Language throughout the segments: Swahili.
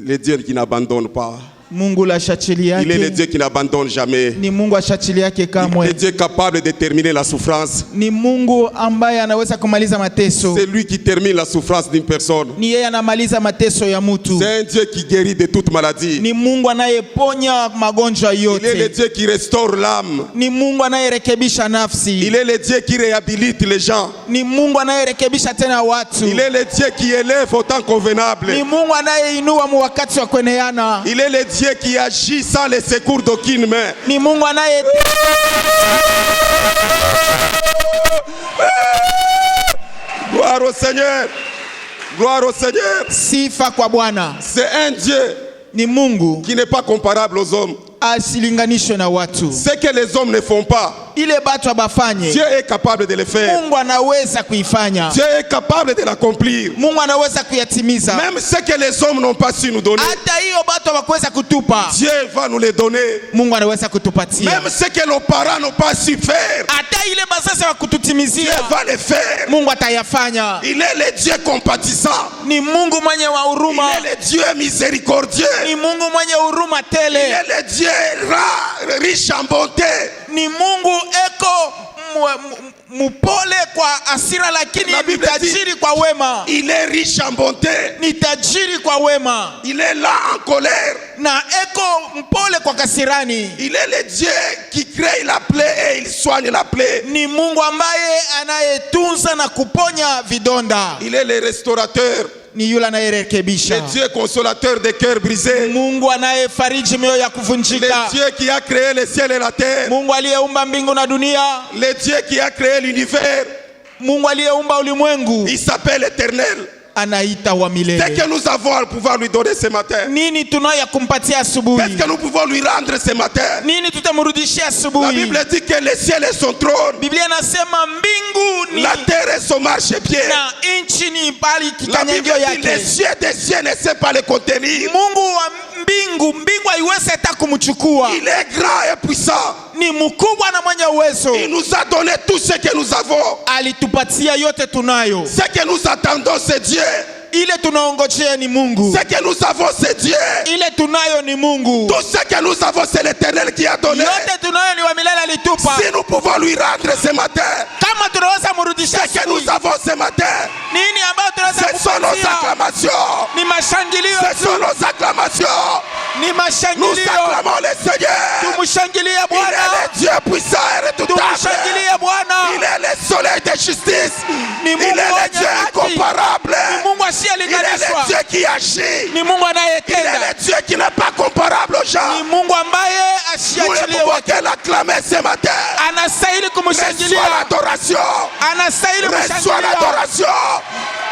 Le Dieu qui n'abandonne pas. Mungu la shachili yake. Il est le Dieu qui n'abandonne jamais. Ni Mungu ashachili yake kamwe. Il est Dieu capable de terminer la souffrance. Ni Mungu ambaye anaweza kumaliza mateso. C'est lui qui termine la souffrance d'une personne. Ni yeye anamaliza mateso ya mtu. C'est un Dieu qui guérit de toute maladie. Ni Mungu anayeponya magonjwa yote. Il est le Dieu qui restaure l'âme. Ni Mungu anayerekebisha nafsi. Il est le Dieu qui réhabilite les gens. Ni Mungu anayerekebisha tena watu. Il est le Dieu qui élève au temps convenable. Ni Mungu anayeinua wakati wa kueneana. Il est le Dieu qui agit sans le secours d'aucune main. Ni Mungu anaye. Gloire au Seigneur. Gloire au Seigneur. Sifa kwa Bwana. C'est un Dieu ni Mungu qui n'est pas comparable aux hommes. Asilinganishwe na watu. Ce que les hommes ne font pas, ile batu abafanye, Dieu est capable de le faire. Mungu anaweza kuifanya. Dieu est capable de l'accomplir. Mungu anaweza kuyatimiza. Même ce que les hommes n'ont pas su nous donner, hata hiyo batu hawakuweza kutupa, Dieu va nous les donner. Mungu anaweza kutupatia. Même ce que nos parents n'ont pas su faire, hata ile bazazi hawakututimizia, Dieu va le faire. Mungu atayafanya. Il est le Dieu compatissant. Ni Mungu mwenye wa huruma. Il est le Dieu miséricordieux. Ni Mungu mwenye huruma tele. Il est le Dieu riche en bonté. Ni Mungu eko mupole kwa hasira lakini ni tajiri kwa wema. Il est riche en bonté. Ni tajiri kwa wema. Il est là en colère. Na eko mpole kwa kasirani. Il est le Dieu qui crée la plaie et il soigne la plaie. Ni Mungu ambaye anayetunza na kuponya vidonda. Il est le restaurateur. Ni yule anayerekebisha. Le Dieu consolateur des cœurs brisés. Mungu anayefariji mioyo ya kuvunjika. Le Dieu qui a créé le ciel et la terre. Mungu aliyeumba mbingu na dunia. Le Dieu qui a créé l'univers. Mungu aliyeumba ulimwengu. Il s'appelle Éternel. Anaita wa milele. Qu'est-ce que nous avons à pouvoir lui donner ce matin? Nini tunayo kumpatia asubuhi? Qu'est-ce que nous pouvons lui rendre ce matin? Nini tutamrudishia asubuhi? La Bible dit que le ciel est son trône. Biblia inasema mbingu ni la terre est son marchepied. Na nchi ni pali kikanyagio yake. yake. Les cieux des cieux ne sait pas les contenir. Mungu wa mbingu haiwezi hata kumchukua. Il est grand et puissant. Ni mkubwa na mwenye uwezo. Il nous a donné tout ce que nous avons. Alitupatia yote tunayo. Ce que nous attendons c'est Dieu. Ile tunaongojea ni Mungu. Ce que nous avons c'est Dieu. Ile tunayo ni Mungu. Tout ce que nous avons c'est l'Éternel qui a donné. Yote tunayo ni wa milele alitupa. Si nous pouvons lui rendre ce matin. Kama tunaweza mrudishia ce que nous avons ce matin. Nini ambayo tunaweza kupatia? Ce sont nos acclamations. Ni mashangilio. Ce sont nos acclamations. Ni mashangilio. Nous acclamons le Seigneur. Tumshangilie Bwana. Il est le Dieu puissant et redoutable. Tumshangilie Bwana. Il est le soleil de justice. Ni Mungu il est le Dieu incomparable. Ni Mungu il est le Dieu qui agit. Ni Mungu il est le Dieu qui n'est pas comparable aux gens. Ni Mungu ambaye nous ne pouvons que l'acclamer ce matin. Anastahili kumshangilia. Reçois l'adoration. Anastahili kumshangilia. Reçois l'adoration.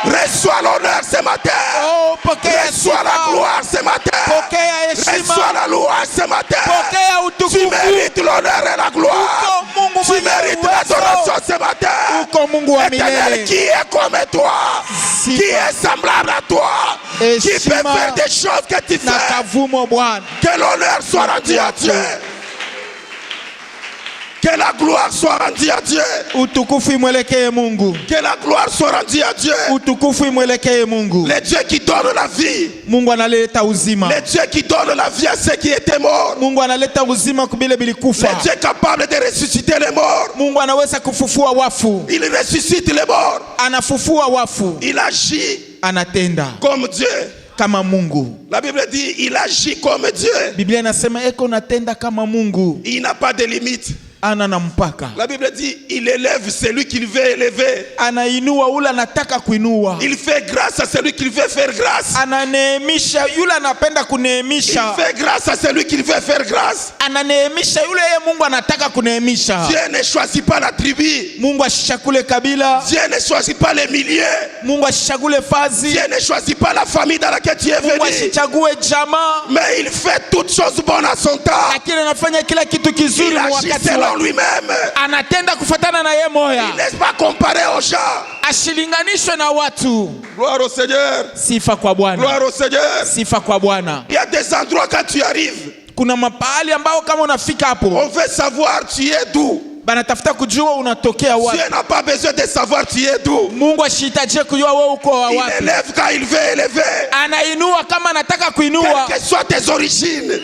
Reçois l'honneur ce matin. Oh, reçois la gloire ce matin. Reçois la louange ce matin. Tu mérites l'honneur et la gloire. Tu mérites l'adoration ce matin. Éternel, qui est comme toi? Qui est semblable à toi? Qui peut faire des choses que tu fais? Que l'honneur soit rendu à Dieu. Que la gloire soit rendue à Dieu. Utukufu imwelekee Mungu. Que la gloire soit rendue à Dieu. Utukufu imwelekee Mungu. Le Dieu qui donne la vie. Mungu analeta uzima. Le Dieu qui donne la vie à ceux qui étaient morts. Mungu analeta uzima kubile bilikufa. Le Dieu capable de ressusciter les morts. Mungu anaweza kufufua wafu. Il ressuscite les morts. Anafufua wafu. Il agit. Anatenda. Comme Dieu. Kama Mungu. La Bible dit il agit comme Dieu. Biblia inasema eko natenda kama Mungu. Il n'a pas de limite. Ana na mpaka. La Bible dit il élève celui qu'il veut élever. Anainua ule anataka kuinua. Il fait grâce à celui qu'il veut faire grâce. Ananeemisha yule anapenda kuneemisha. Il fait grâce à celui qu'il veut faire grâce. Ananeemisha yule Mungu anataka kuneemisha. Dieu ne choisit pas la tribu. Mungu asichagule kabila. Dieu ne choisit pas les milliers. Mungu asichagule fazi. Dieu ne choisit pas la famille dans laquelle tu es venu. Mungu asichague jamaa. Mais il fait toutes choses bonnes à son temps. Lakini anafanya kila kitu kizuri wakati lui-même. Anatenda kufuatana na yeye moya. Il n'est pas comparé aux gens. Asilinganishwe na watu. Gloire au Seigneur. Sifa kwa Bwana. Gloire au Seigneur. Sifa kwa Bwana. Il y a des endroits quand tu arrives. Kuna mapahali ambao kama unafika hapo. On veut savoir tu es d'où. banatafuta kujua unatokea wapi. Dieu n'a pas besoin de savoir tu es d'où. Mungu ashitaje kujua wewe uko wapi. Il élève quand il veut élever. Anainua kama anataka kuinua. Quelles que soient tes origines.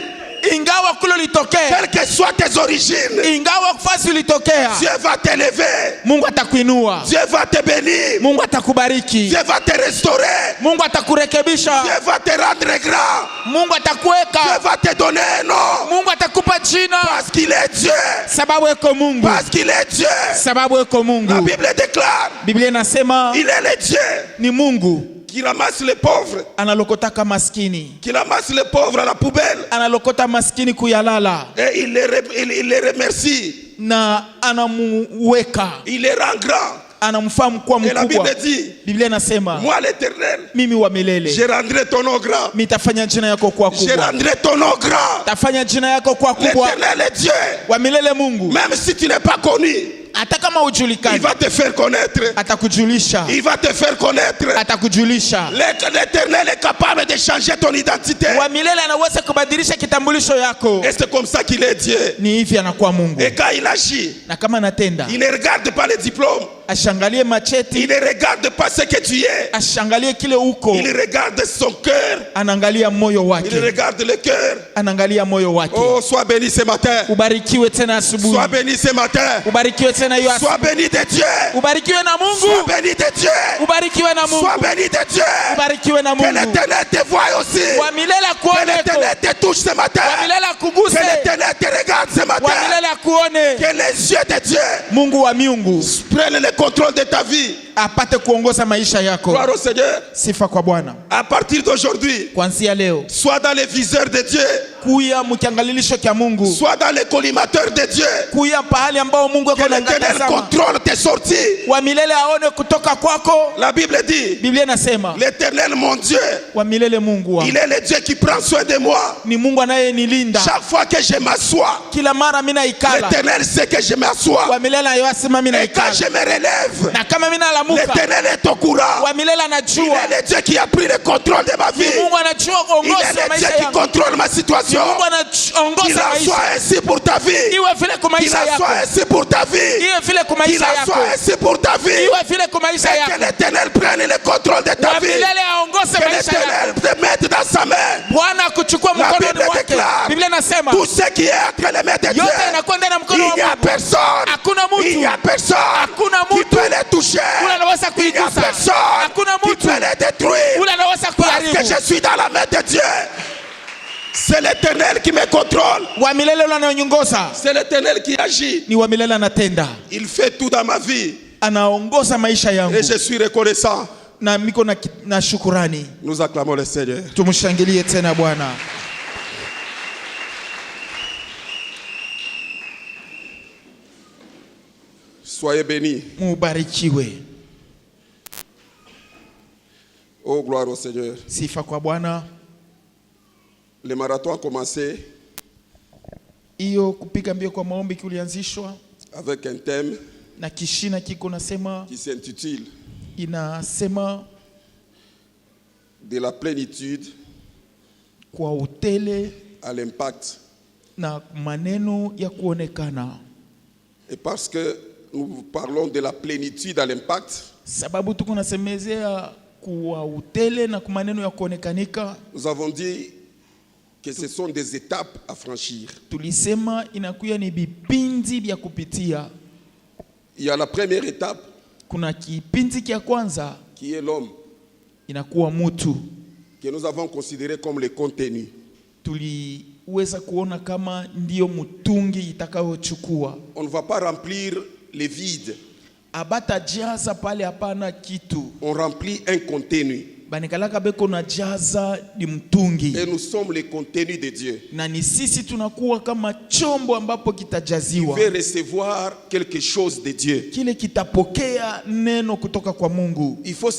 Ingawa kulo litokea. Quelles que soient tes origines. Ingawa fasi litokea. Dieu va t'élever. Mungu atakuinua. Dieu va te bénir. Mungu atakubariki. Dieu va te restaurer. Mungu atakurekebisha. Dieu va te rendre grand. Mungu atakuweka. Dieu va te donner un nom. Mungu atakupa jina. Parce qu'il est Dieu. Sababu eko Mungu. Parce qu'il est Dieu. Sababu eko Mungu. La Bible déclare. Biblia inasema Il est le Dieu. Ni Mungu. Qui ramasse les pauvres. Analokotaka maskini. Qui ramasse les pauvres à la poubelle. Analokota maskini kuyalala. Et il les remercie. Na anamuweka. Il les rend grands. Anamfahamu kuwa mkubwa. Et la Bible dit, Biblia inasema, moi l'Éternel, mimi wa milele, je rendrai ton nom grand. Mitafanya jina yako kuwa kubwa. Je rendrai ton nom grand. Tafanya jina yako kuwa kubwa. L'Éternel est Dieu. Wa milele Mungu. Même si tu n'es pas connu, hata kama hujulikani, il va te faire connaître. Atakujulisha. Il va te faire connaître. Atakujulisha. L'Éternel est capable de changer ton identité. Wa milele anaweza kubadilisha kitambulisho yako. Et c'est comme ça qu'il est Dieu. Ni hivi anakuwa Mungu. Et quand il agit, na kama anatenda, il ne regarde pas les diplômes. Ashangalie macheti. Il ne regarde pas ce que tu es. Ashangalie kile uko. Il regarde son cœur. Anaangalia moyo wake. Il regarde le cœur. Anaangalia moyo wake. Oh, sois béni ce matin. Ubarikiwe tena asubuhi. Sois béni ce matin. Ubarikiwe tena hiyo asubuhi. Sois béni de Dieu. Ubarikiwe na Mungu. Sois béni de Dieu. Ubarikiwe na Mungu. Sois béni de Dieu. Ubarikiwe na Mungu. Que l'Éternel te voie aussi. Wa milele Que akuone. l'Éternel te touche ce matin. Wa milele akuguse. Que l'Éternel te regarde ce matin. Wa milele akuone. Que les yeux de Dieu Mungu wa miungu prennent le contrôle de ta vie. apate kuongoza maisha yako. Gloire au Seigneur. Sifa kwa Bwana. À partir d'aujourd'hui, kuanzia leo, sois dans les viseurs de Dieu. Kuya mkiangalilisho kya Mungu. Sois dans les collimateurs de Dieu. Kuya pahali ambao Mungu yuko anatazama. Que l'Éternel contrôle tes sorties. Wa milele aone kutoka kwako. La Bible dit. Biblia inasema. L'Éternel mon Dieu. Wa milele Mungu wangu. Il est le Dieu qui prend soin de moi. Ni Mungu anayenilinda. Chaque fois que je m'assois. Kila mara mimi naikala. L'Éternel sait que je m'assois. Wa milele ayasema mimi naikala. Et quand je me relève. Na kama mimi nalamuka. L'Éternel est au courant. Wa milele anajua. Il est le Dieu qui a pris le contrôle de ma vie. Mungu anajua kuongoza maisha yangu. Il est le Dieu qui contrôle ma situation. Mungu anaongoza maisha. Qu'il en soit ainsi pour ta vie. Iwe vile kwa maisha yako. Qu'il en soit ainsi pour ta vie. Iwe vile kwa maisha yako. Qu'il en soit ainsi pour ta vie. Iwe vile kwa maisha yako. Et que l'Éternel prenne le contrôle de ta vie. Milele aongoze maisha yako. Que l'Éternel te mette dans sa main. Bwana kuchukua mkononi mwake. Biblia inasema tout ce qui est entre les mains de Dieu. Yote yanakwenda na mkono wa Mungu. Il n'y a personne. Hakuna mtu. Il n'y a personne. Hakuna mtu. Qui peut les toucher. Unaweza kuigusa. Il n'y a personne. Hakuna mtu. Qui peut les détruire. Unaweza kuharibu. Parce que je suis dans la main de Dieu. C'est l'Éternel qui me contrôle. Wa milele unanyongoza. C'est l'Éternel qui agit. Ni wa milele anatenda. Il fait tout dans ma vie. Anaongoza maisha yangu. Et je suis reconnaissant. Na miko na shukurani. Nous acclamons le Seigneur. Tumshangilie tena Bwana. Soyez bénis. Mubarikiwe. Oh, gloire au Seigneur. Sifa kwa Bwana. Le marathon a commencé. Iyo kupiga mbio kwa maombi kulianzishwa. Avec un thème. Na kishina kiko nasema. Qui s'intitule. Inasema. De la plénitude. Kwa utele. À l'impact. Na maneno ya kuonekana. Et parce que nous parlons de la plénitude à l'impact. Sababu tuko nasemezea kwa utele na maneno ya kuonekanika. Nous avons dit que ce sont des étapes à franchir. Tulisema inakuya ni vipindi vya kupitia. Il y a la première étape. Kuna kipindi kia kwanza. Qui est l'homme. Inakuwa mtu. Que nous avons considéré comme le contenu. Tuliweza kuona kama ndio mtungi itakayochukua. On ne va pas remplir les vides. Abata jaza pale hapana kitu. On remplit un contenu. Banikalaka beko na jaza ni mtungi. Et nous sommes le contenu de Dieu. Na ni sisi tunakuwa kama chombo ambapo kitajaziwa. Tu veux recevoir quelque chose de Dieu. Kile kitapokea neno kutoka kwa Mungu. Il faut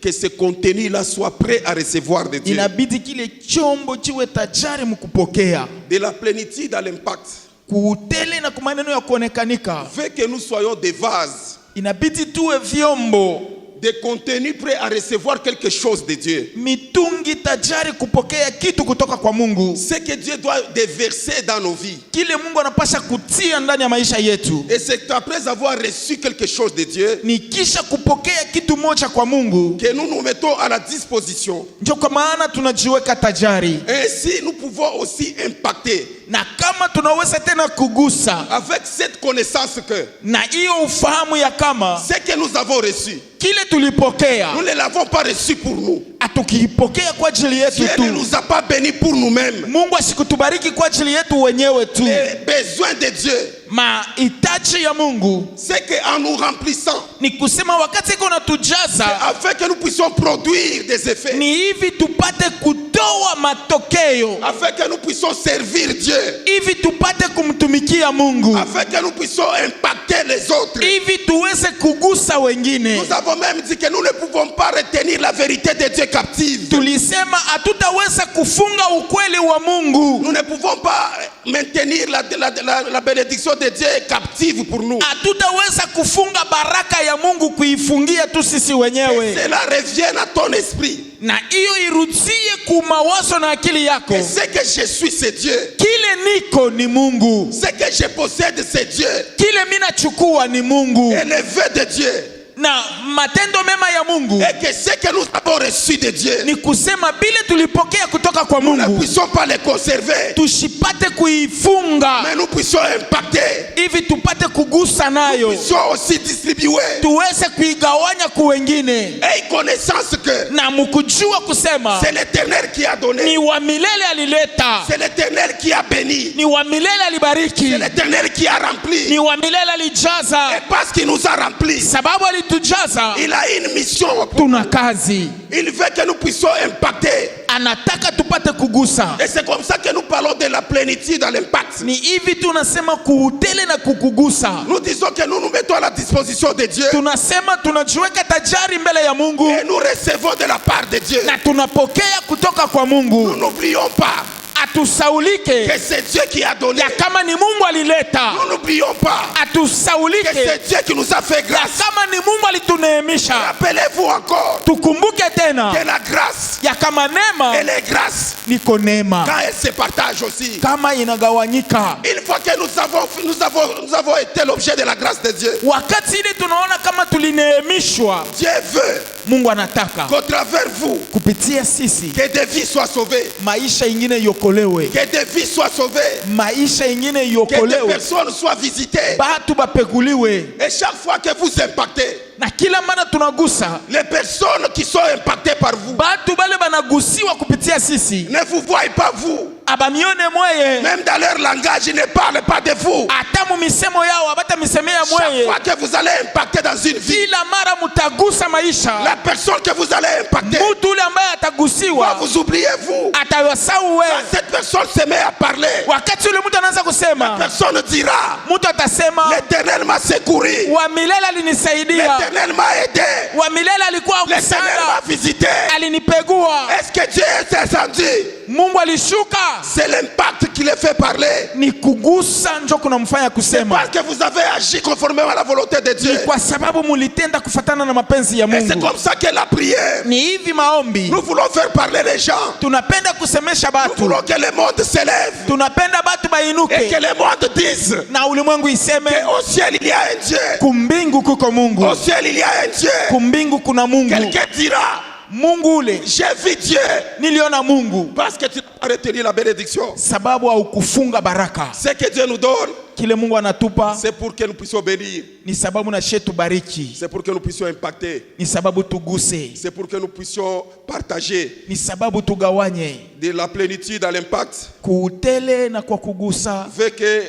que ce contenu là soit prêt à recevoir de Dieu. Inabidi kile chombo chiwe tayari mkupokea. De la plénitude à l'impact. Kuutele na kwa maneno ya kuonekanika. Veut que nous soyons des vases. Inabidi tuwe vyombo. des contenus prêts à recevoir quelque chose de Dieu. mitungi tajari kupokea kitu kutoka kwa Mungu. Ce que Dieu doit déverser dans nos vies. Kile Mungu anapasha kutia ndani ya maisha yetu. Et c'est après avoir reçu quelque chose de Dieu Ni kisha kupokea kitu moja kwa Mungu que nous nous mettons à la disposition. ndio kwa maana tunajiweka tajari. Ainsi, nous pouvons aussi impacter Na kama tunaweza tena kugusa avec cette connaissance que na hiyo ufahamu ya kama ce que nous avons reçu, kile tulipokea nous ne l'avons pas reçu pour nous. atukipokea kwa ajili yetu Dieu tu. ne nous a pas bénis pour nous-mêmes. Mungu asikutubariki kwa ajili yetu wenyewe tu. Les besoins de Dieu, Mahitaji ya Mungu c'est qu'en nous remplissant, ni kusema wakati iko natujaza afin que nous puissions produire des effets, ni hivi tupate kutoa matokeo, afin que nous puissions servir Dieu, hivi tupate kumtumikia Mungu, afin que nous puissions impacter les autres. hivi tuweze kugusa wengine. Nous avons même dit que nous ne pouvons pas retenir la vérité de Dieu captive. Tulisema hatutaweza kufunga ukweli wa Mungu, Nous ne pouvons pas maintenir la bénédiction de Dieu captive pour nous. hatutaweza kufunga baraka ya Mungu kuifungia tu sisi wenyewe. Cela revienne à ton esprit. Na hiyo irudie kumawazo na akili yako. Et ce que je suis, c'est Dieu. Kile niko ni Mungu, Ce que je possède, c'est Dieu. kile mimi nachukua ni Mungu, Et le vœu de Dieu. na matendo mema ya Mungu Et que ce que nous avons reçu de Dieu, ni kusema bile tulipokea kutoka kwa nous ne Mungu puissions pas les conserver, tushipate kuifunga, mais nous puissions impacter. hivi tupate kugusa Nous nayo, puissions aussi distribuer. tuweze kuigawanya kwa wengine, Et connaissance que na mkujua kusema c'est l'Éternel qui a ni donné. wa milele alileta, C'est l'Éternel qui a béni. ni wa milele alibariki, C'est l'Éternel qui a rempli. ni wa milele alijaza. Et parce qu'il nous a remplis, Sababu alitujaza, il a une mission. tuna kazi, Il veut que nous puissions impacter. anataka tupate kugusa. Et c'est comme ça que nous parlons de la plénitude dans l'impact. Ni hivi tunasema kuutele na kukugusa. Nous disons que nous nous mettons à la disposition de Dieu. Tunasema tunajiweka tajari mbele ya Mungu Et nous recevons de la part de Dieu. na tunapokea kutoka kwa Nous Mungu. n'oublions pas Atusaulike que c'est Dieu qui a donné. ya kama ni Mungu alileta, Nous n'oublions pas que atusaulike c'est Dieu qui nous a fait ya grâce. kama ni Mungu alituneemisha. Rappelez-vous encore Tukumbuke tena que la grâce, ya kama neema elle est grâce niko neema, quand elle se partage aussi. kama inagawanyika. Une fois que nous avons été l'objet de la grâce de Dieu, Wakati ile tunaona kama tulineemishwa, Dieu veut Mungu anataka qu'au travers vous, kupitia sisi que des vies soient sauvées, maisha ingine yokolewe, que des vies soient sauvées, maisha ingine que des yokolewe, personnes soient visitées. batu bapeguliwe. Et chaque fois que vous impactez, Na kila mara tunagusa les personnes qui sont impactées par vous batu bale banagusiwa kupitia sisi, ne vous voient pas vous. abamione mweye, Même dans leur langage, ils ne parlent pas de vous. hata mu misemo yao abata misemea Chaque mweye. fois que vous allez impacter dans une vie, Kila mara mutagusa maisha, la personne que vous allez impacter mutu ule ambaye va atagusiwa vous oublier vous. atawasau Quand wewe. cette personne se met à parler, Wakati ule mtu anaanza kusema, personne dira, mtu atasema l'Éternel m'a secouru, wa milele alinisaidia, l'Éternel m'a aidé, wa milele alikuwa l'Éternel m'a msaada, visité. alinipegua. Est-ce que Dieu est descendu? Mungu alishuka. C'est l'impact qui les fait parler. Ni kugusa njo kunamfanya kusema, Parce que vous avez agi conformément à la volonté de Dieu. ni kwa sababu mulitenda kufatana na mapenzi ya Et c'est Mungu. comme ça que la prière, Ni hivi maombi, nous voulons faire parler les gens. tunapenda kusemesha Nous batu, voulons que le monde s'élève tunapenda batu et bainuke que le monde dise na ulimwengu iseme qu'au ciel il y a un Dieu. kumbingu kuko Mungu, Au ciel il y a un Dieu. kumbingu kuna Mungu. Quelqu'un dira, Mungu ule j'ai vu Dieu. niliona Mungu, Parce que tu n'as pas retenu la bénédiction. sababu haukufunga baraka. Ce que Dieu nous donne, Kile Mungu anatupa c'est pour que nous puissions bénir. ni sababu na shetu bariki, C'est pour que nous puissions impacter. ni sababu tuguse, C'est pour que nous puissions partager ni sababu tugawanye de la plénitude à l'impact. kuutele na kwa kugusa. Veut que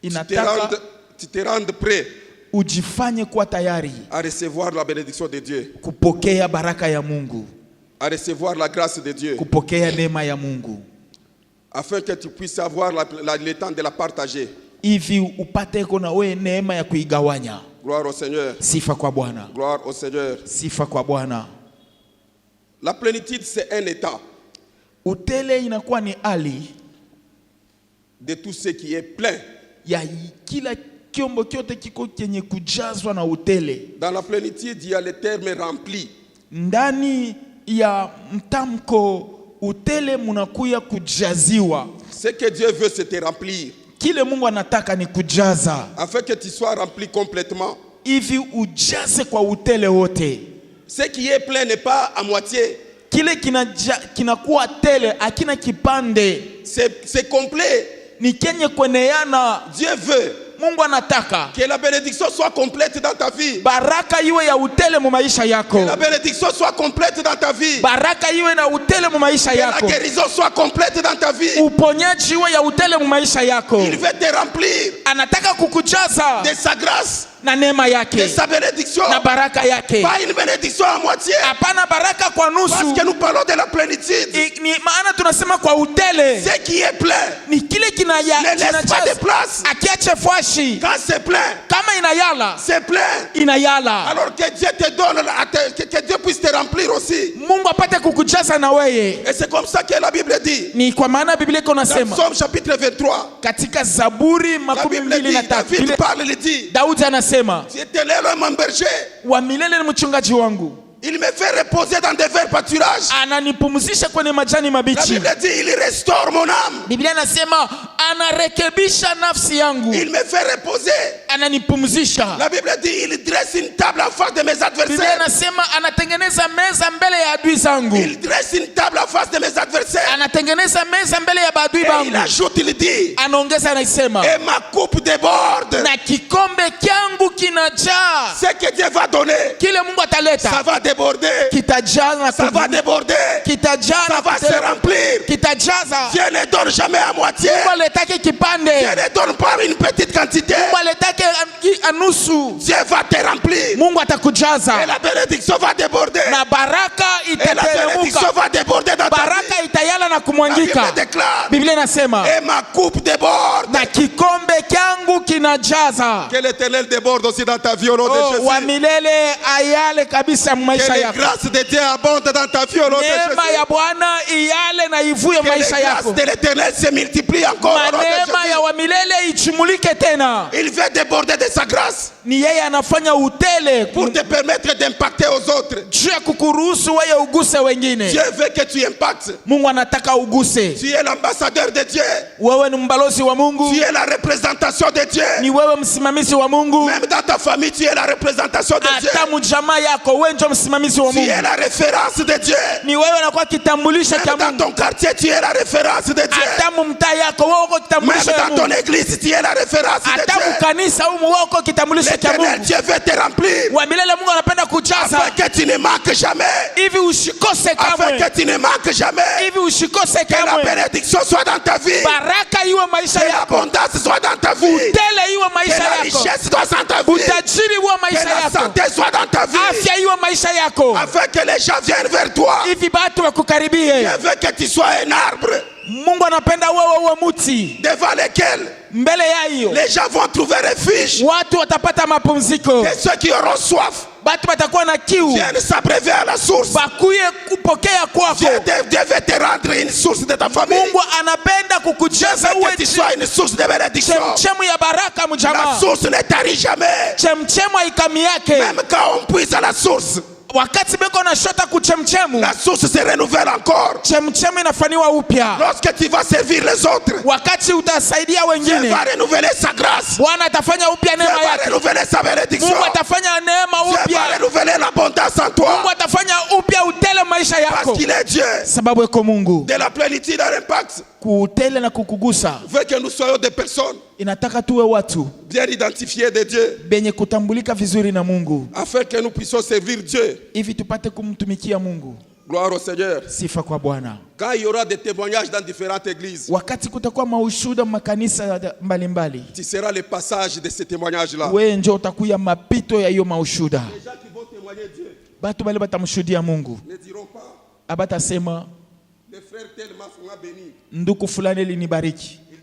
Inataka tu te rendes prêt ujifanye kuwa tayari à recevoir la bénédiction de Dieu, kupokea baraka ya Mungu, à recevoir la grâce de Dieu, kupokea neema ya Mungu, afin que tu puisses avoir le temps de la partager. hivi upate kuna we neema ya kuigawanya. Gloire au Seigneur. Sifa kwa Bwana, Gloire au Seigneur. sifa kwa Bwana. La plénitude, c'est un état Utele inakuwa ni hali de tout ce qui est plein. ya kila kiombo kyote kiko kenye kujazwa na utele. Dans la plénitude, il y a le terme rempli. Ndani ya mtamko utele munakuya kujaziwa. Ce que Dieu veut, c'est te remplir. Kile Mungu anataka ni kujaza. Afin que tu sois rempli complètement. Hivi ujaze kwa utele wote. Ce qui est plein n'est pas à moitié. Kile kinakuwa tele akina kipande. C'est complet. Ni kenye kweneana. Dieu veut Mungu anataka que la bénédiction soit complète dans ta vie. Baraka iwe ya utele mu maisha yako. Que la bénédiction soit complète dans ta vie. Baraka iwe na utele mu maisha yako. Que la guérison soit complète dans ta vie. Uponyaji iwe ya utele mu maisha yako. Il veut te remplir. Anataka kukujaza de sa grâce. Na neema yake. De sa bénédiction. Na baraka yake. Pas une bénédiction à moitié. Hapana baraka kwa nusu. Parce que nous parlons de la plénitude. Ni maana tunasema kwa utele. Ce qui est plein. Ni kile kinaya. Ne laisse pas de place. Akiache fwashi. Quand c'est plein. Kama inayala. C'est plein. Inayala. Alors que Dieu te donne, que Dieu puisse te remplir aussi. Mungu apate kukujaza na weye. Et c'est comme ça que la Bible dit. Ni kwa maana Biblia iko nasema. Dans Psaume chapitre 23. Katika Zaburi 23. David parle, il dit. Daudi anasema. Tu éternel est mon berger. Wa milele ni mchungaji wangu. Il me fait reposer dans des verts pâturages. Ananipumzisha kwenye majani mabichi. La Bible dit il restaure mon âme. Biblia inasema anarekebisha nafsi yangu. Il me fait reposer. Ananipumzisha. La Bible dit il dresse une table en face de mes adversaires. Biblia inasema anatengeneza meza mbele ya adui zangu. Il dresse une table en face de mes adversaires. Anatengeneza meza mbele ya adui bangu. Il ajoute, il dit. Anaongeza anasema. Et ma coupe déborde. Na kikombe kyangu kinajaa. Ce que Dieu va donner. Kile Mungu ataleta. Ça va déborder. Ça va déborder. Ça va se remplir. Dieu ne donne jamais à moitié. Dieu ne donne pas une petite quantité. Dieu va te remplir. Et la bénédiction va déborder. Et la bénédiction va déborder dans ta vie. La Bible déclare. Et ma coupe déborde. Que l'Éternel déborde aussi dans ta vie au nom de Jésus. Que les grâces de Dieu abondent dans ta vie au nom de Jésus. Que les grâces de l'Éternel se multiplient encore au nom de Jésus. Il veut déborder de sa grâce pour te permettre d'impacter aux autres. Dieu veut que tu impactes. Tu es l'ambassadeur de Dieu. Tu es la représentation de Dieu. Même dans ta famille, tu es la représentation de Dieu. Tu es la référence de Dieu. Même dans ton quartier, tu es la référence de Dieu. Même dans ton église, tu es la référence de Dieu. L'Éternel Dieu veut te remplir. Afin que tu ne manques jamais. Afin que tu ne manques jamais. Que la bénédiction soit dans ta vie. Que l'abondance soit dans ta vie. Que la richesse soit dans ta vie. Que la santé soit dans ta vie. Afin que les gens viennent vers toi. Dieu veut que tu sois un arbre devant lequel les gens vont trouver refuge. Et ceux qui auront soif viennent s'abreuver à la source. Dieu veut te rendre une source de ta famille. Dieu veut que tu sois une source de bénédiction. La source ne tarit jamais. Même quand on puise à la source, la source se renouvelle encore. Lorsque tu vas servir les autres, Dieu va renouveler sa grâce. Dieu va renouveler sa bénédiction. Dieu va renouveler l'abondance en toi. Parce qu'il est Dieu. De la plénitude à l'impact. Veut que nous soyons des personnes bien identifiées de Dieu, afin que nous puissions servir Dieu. Gloire au Seigneur. Quand il y aura des témoignages dans différentes églises, tu seras le passage de ces témoignages-là. Les gens qui vont témoigner Dieu ne diront pas le frère tel m'a béni. Ils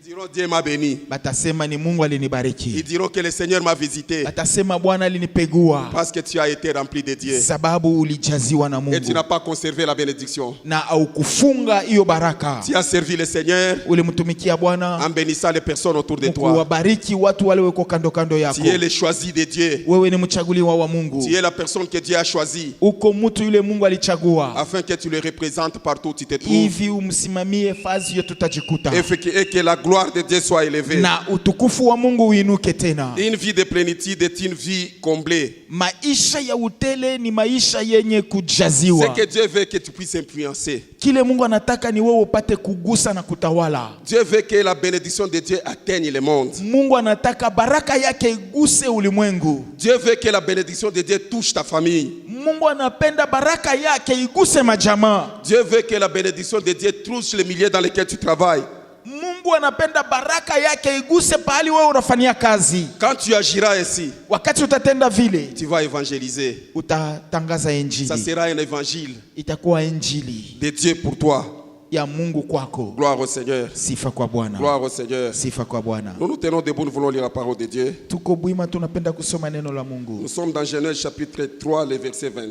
diront diront Dieu m'a béni. Batasema ni Mungu alinibariki. Ils diront que le Seigneur m'a visité. Batasema Bwana alinipegua. Parce que tu as été rempli de Dieu. Sababu ulijaziwa na Mungu. Et tu n'as pas conservé la bénédiction. Na aukufunga hiyo baraka. Tu as servi le Seigneur. Ulimtumikia Bwana. En bénissant les personnes autour de toi. Kuwabariki watu wale wako kando kando yako. Tu es le choisi de Dieu. Wewe ni mchaguliwa wa Mungu. Tu es la personne que Dieu a choisie. Uko mtu yule Mungu alichagua. Afin que tu le représentes partout où tu te trouves. Hivi umsimamie fazi yote utajikuta. Et que la gloire de Dieu soit élevée. Na utukufu wa Mungu uinuke tena. Une vie de plénitude est une vie comblée. Maisha ya utele ni maisha yenye kujaziwa. Ce que Dieu veut que tu puisses influencer. Kile Mungu anataka ni wewe upate kugusa na kutawala. Dieu veut que la bénédiction de Dieu atteigne le monde. Mungu anataka baraka yake iguse ulimwengu. Dieu veut que la bénédiction de Dieu touche ta famille. Mungu anapenda baraka yake iguse majamaa. Dieu veut que la bénédiction de Dieu touche les milieux dans lesquels tu travailles. Mungu anapenda baraka yake iguse pahali wewe unafanyia kazi. Quand tu agiras ainsi, wakati utatenda vile, tu vas évangéliser. Utatangaza injili. Ça sera un évangile. Itakuwa injili de Dieu pour toi. Ya Mungu kwako. Gloire au Seigneur. Sifa kwa Bwana. Gloire au Seigneur. Sifa kwa Bwana. Nous nous tenons debout, nous voulons lire la parole de Dieu. Tuko bwima tunapenda kusoma neno la Mungu. Nous sommes dans Genèse chapitre 3, le verset 20.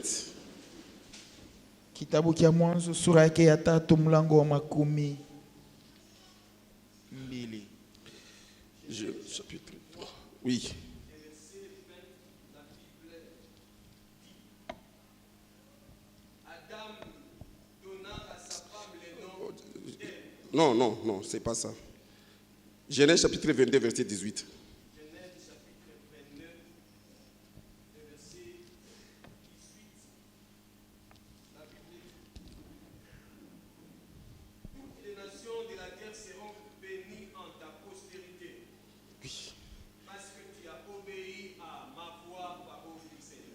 Kitabu kia Mwanzo sura yake ya 3 mlango wa 12. Chapitre 3. Oui. Non, non, non, c'est pas ça. Genèse chapitre 22, verset 18.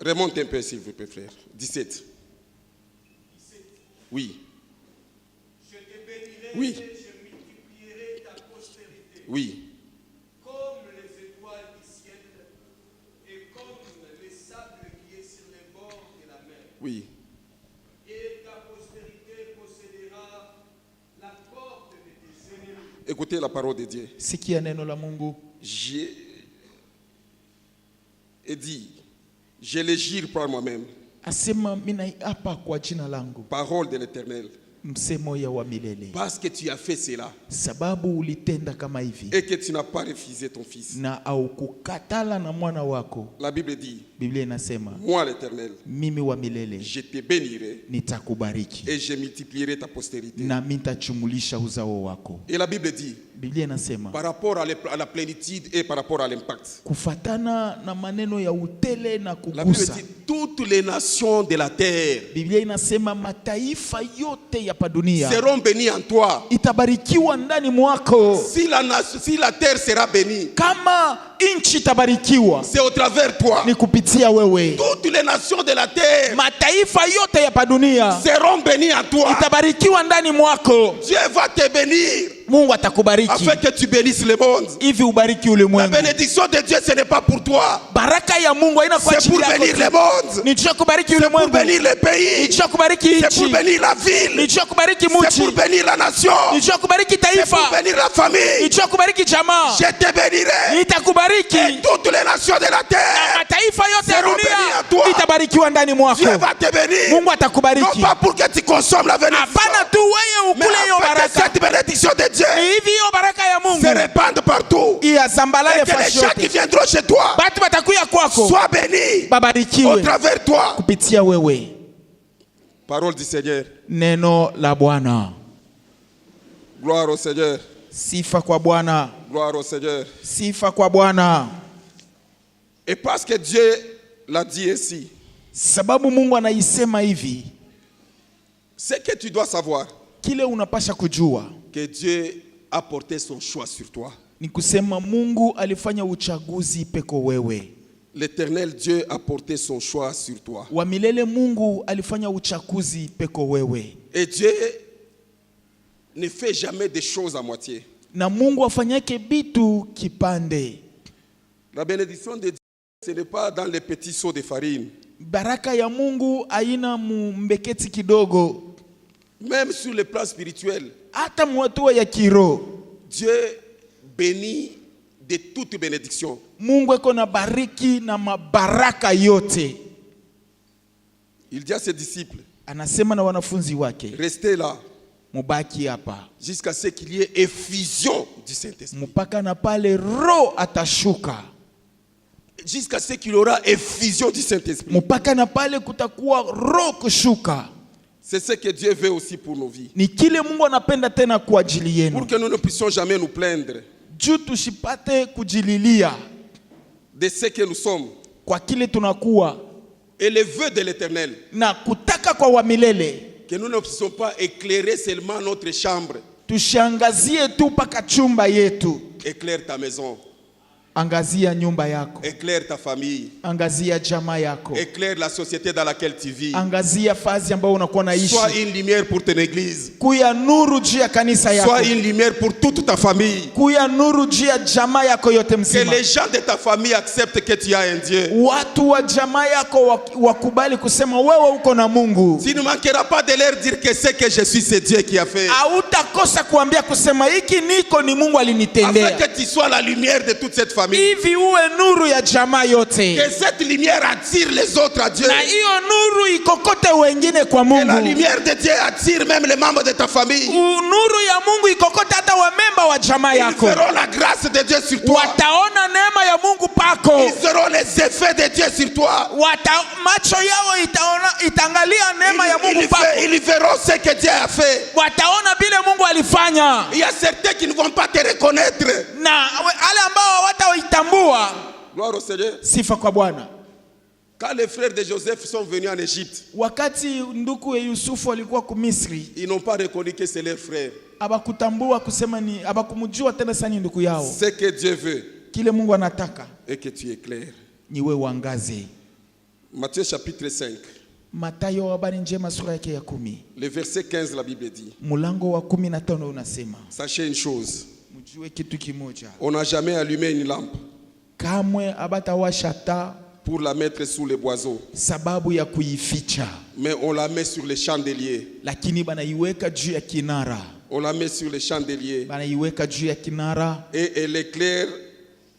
Remonte un peu, s'il vous plaît, frère. 17. Oui. Je te bénirai oui. Et je multiplierai ta postérité. Oui. Comme les étoiles du ciel et comme le sable qui est sur les bords de la mer. Oui. Et ta postérité possédera la porte de tes ennemis. Écoutez la parole de Dieu. Sikia neno la Mungu. J'ai dit, je le jure par moi-même. Asema mina hapa kwa jina langu. Parole de l'Éternel. Msemo ya wa milele. Parce que tu as fait cela. Sababu ulitenda kama hivi. Et que tu n'as pas refusé ton fils. Na au kukatala na mwana wako. La Bible dit. Biblia inasema. Moi l'Éternel. Mimi wa milele. Je te bénirai. Nitakubariki. Et je multiplierai ta postérité. Na nitachumulisha uzao wako. Et la Bible dit. Biblia inasema. Par rapport à la plénitude et par rapport à l'impact. Kufatana na maneno ya utele na kugusa. La Bible dit toutes les nations de la terre. Biblia inasema mataifa yote ya padunia seront bénis en toi. Itabarikiwa ndani mwako. Si la terre sera bénie. Kama inchi itabarikiwa. C'est au travers toi. Ni kupitia wewe. Toutes les nations de la terre. Mataifa yote ya padunia seront bénis en toi. Itabarikiwa ndani mwako. Dieu va te bénir. Mungu atakubariki. Afin que tu bénisses le monde. Hivi ubariki ulimwengu. La bénédiction de Dieu ce n'est pas pour toi. Baraka ya Mungu haina kwa ajili yako. C'est pour bénir le monde. Ni cha kubariki ulimwengu. C'est pour bénir le pays. Ni cha kubariki nchi. C'est pour bénir la ville. Ni cha kubariki mji. C'est pour bénir la nation. Ni cha kubariki taifa. C'est pour bénir la famille. Ni cha kubariki jamaa. Je te bénirai. Nitakubariki. Et toutes les nations de la terre. Na mataifa yote ya dunia itabarikiwa ndani mwako. Dieu va te bénir. Mungu atakubariki. Non pas pour que tu consommes la bénédiction. Hapana tu wewe ukule hiyo baraka. Cette bénédiction de Dieu. Hivi hiyo baraka ya Mungu se répandent partout. Et que les gens qui viendront chez toi soient bénis au travers toi. Kupitia wewe. Parole du Seigneur. Neno la Bwana. Gloire au Seigneur. Sifa kwa Bwana. Gloire au Seigneur. Sifa kwa Bwana. Et parce que Dieu l'a dit ainsi. Sababu Mungu anaisema hivi. Ce que tu dois savoir. Kile unapasha kujua. Que Dieu a porté son choix sur toi. Ni kusema Mungu alifanya uchaguzi peko wewe. L'Éternel Dieu a porté son choix sur toi. Wa milele Mungu alifanya uchaguzi peko wewe. Et Dieu ne fait jamais des choses à moitié. Na Mungu afanyake bitu kipande. La bénédiction de Dieu, ce n'est pas dans les petits seaux de farine. Baraka ya Mungu haina mbeketi kidogo. Même sur le plan spirituel. Hata mwatua ya kiro. Dieu béni de toute bénédiction. Mungu eko na bariki na mabaraka yote. Il dit à ses disciples, anasema na wanafunzi wake, restez là. Mubaki hapa. Jusqu'à ce qu'il y ait effusion du Saint-Esprit. Mpaka na pale roho atashuka. Jusqu'à ce qu'il y aura effusion du Saint-Esprit. Mpaka na pale kutakuwa roho kushuka. C'est ce que Dieu veut aussi pour nos vies. Ni kile Mungu anapenda tena kwa ajili yenu. Pour que nous ne puissions jamais nous plaindre. Juu tushipate kujililia de ce que nous sommes. Kwa kile tunakuwa. Et le vœu de l'Éternel. Na kutaka kwa wa milele. Que nous ne puissions pas éclairer seulement notre chambre. Tushangazie tu paka chumba yetu. Éclaire ta maison. Angazia nyumba yako. Éclaire ta famille. Angazia jamaa yako. Éclaire la société dans laquelle tu vis. Angazia fazi ambayo unakuwa naishi. Sois une lumière pour ton église. Kuya nuru juu ya kanisa yako. Sois une lumière pour toute ta famille. Kuya nuru juu ya jamaa yako yote mzima. Que les gens de ta famille acceptent que tu as un Dieu. Watu wa jamaa yako wakubali kusema wewe uko na Mungu. Tu ne manqueras pas de leur dire que c'est que je suis ce Dieu qui a fait. Hautakosa kuambia kusema hiki niko ni Mungu alinitendea. Afin que tu sois la lumière de toute cette famille. Hivi uwe nuru ya jamaa yote. Que cette lumière attire les autres à Dieu. Na hiyo nuru ikokote wengine kwa Mungu. Que la lumière de Dieu attire même les membres de ta famille. Nuru ya Mungu ikokote hata wamemba wa jamaa yako. Ils verront la grâce de Dieu sur toi. Wataona neema ya Mungu pako. Ils verront les effets de Dieu sur toi. Macho yao itaangalia neema ya Mungu pako. Ils verront ce que Dieu a fait. Wataona vile Mungu alifanya. Il y a certains qui ne vont pas te reconnaître. Na wale ambao hawataitambua. Gloire au Seigneur. Sifa kwa Bwana. Quand les frères de Joseph sont venus en Égypte, wakati ndugu ya Yusufu walikuwa ku Misri, ils n'ont pas reconnu que c'est leur frère. Abakutambua kusema ni abakumjua tena sana ndugu yao. Ce que Dieu veut, kile Mungu anataka, et que tu éclaires. Ni wewe uangaze. Matthieu chapitre 5. Mathayo habari njema sura yake ya 10. Le verset 15, la Bible dit. Mulango wa 15 unasema. Sachez une chose. Mjue kitu kimoja. On n'a jamais allumé une lampe. Kamwe abatawasha taa pour la mettre sous les boiseaux. Sababu ya kuificha. Mais on la met sur les chandeliers. Lakini banaiweka juu ya kinara. On la met sur les chandeliers. Banaiweka juu ya kinara. Et elle éclaire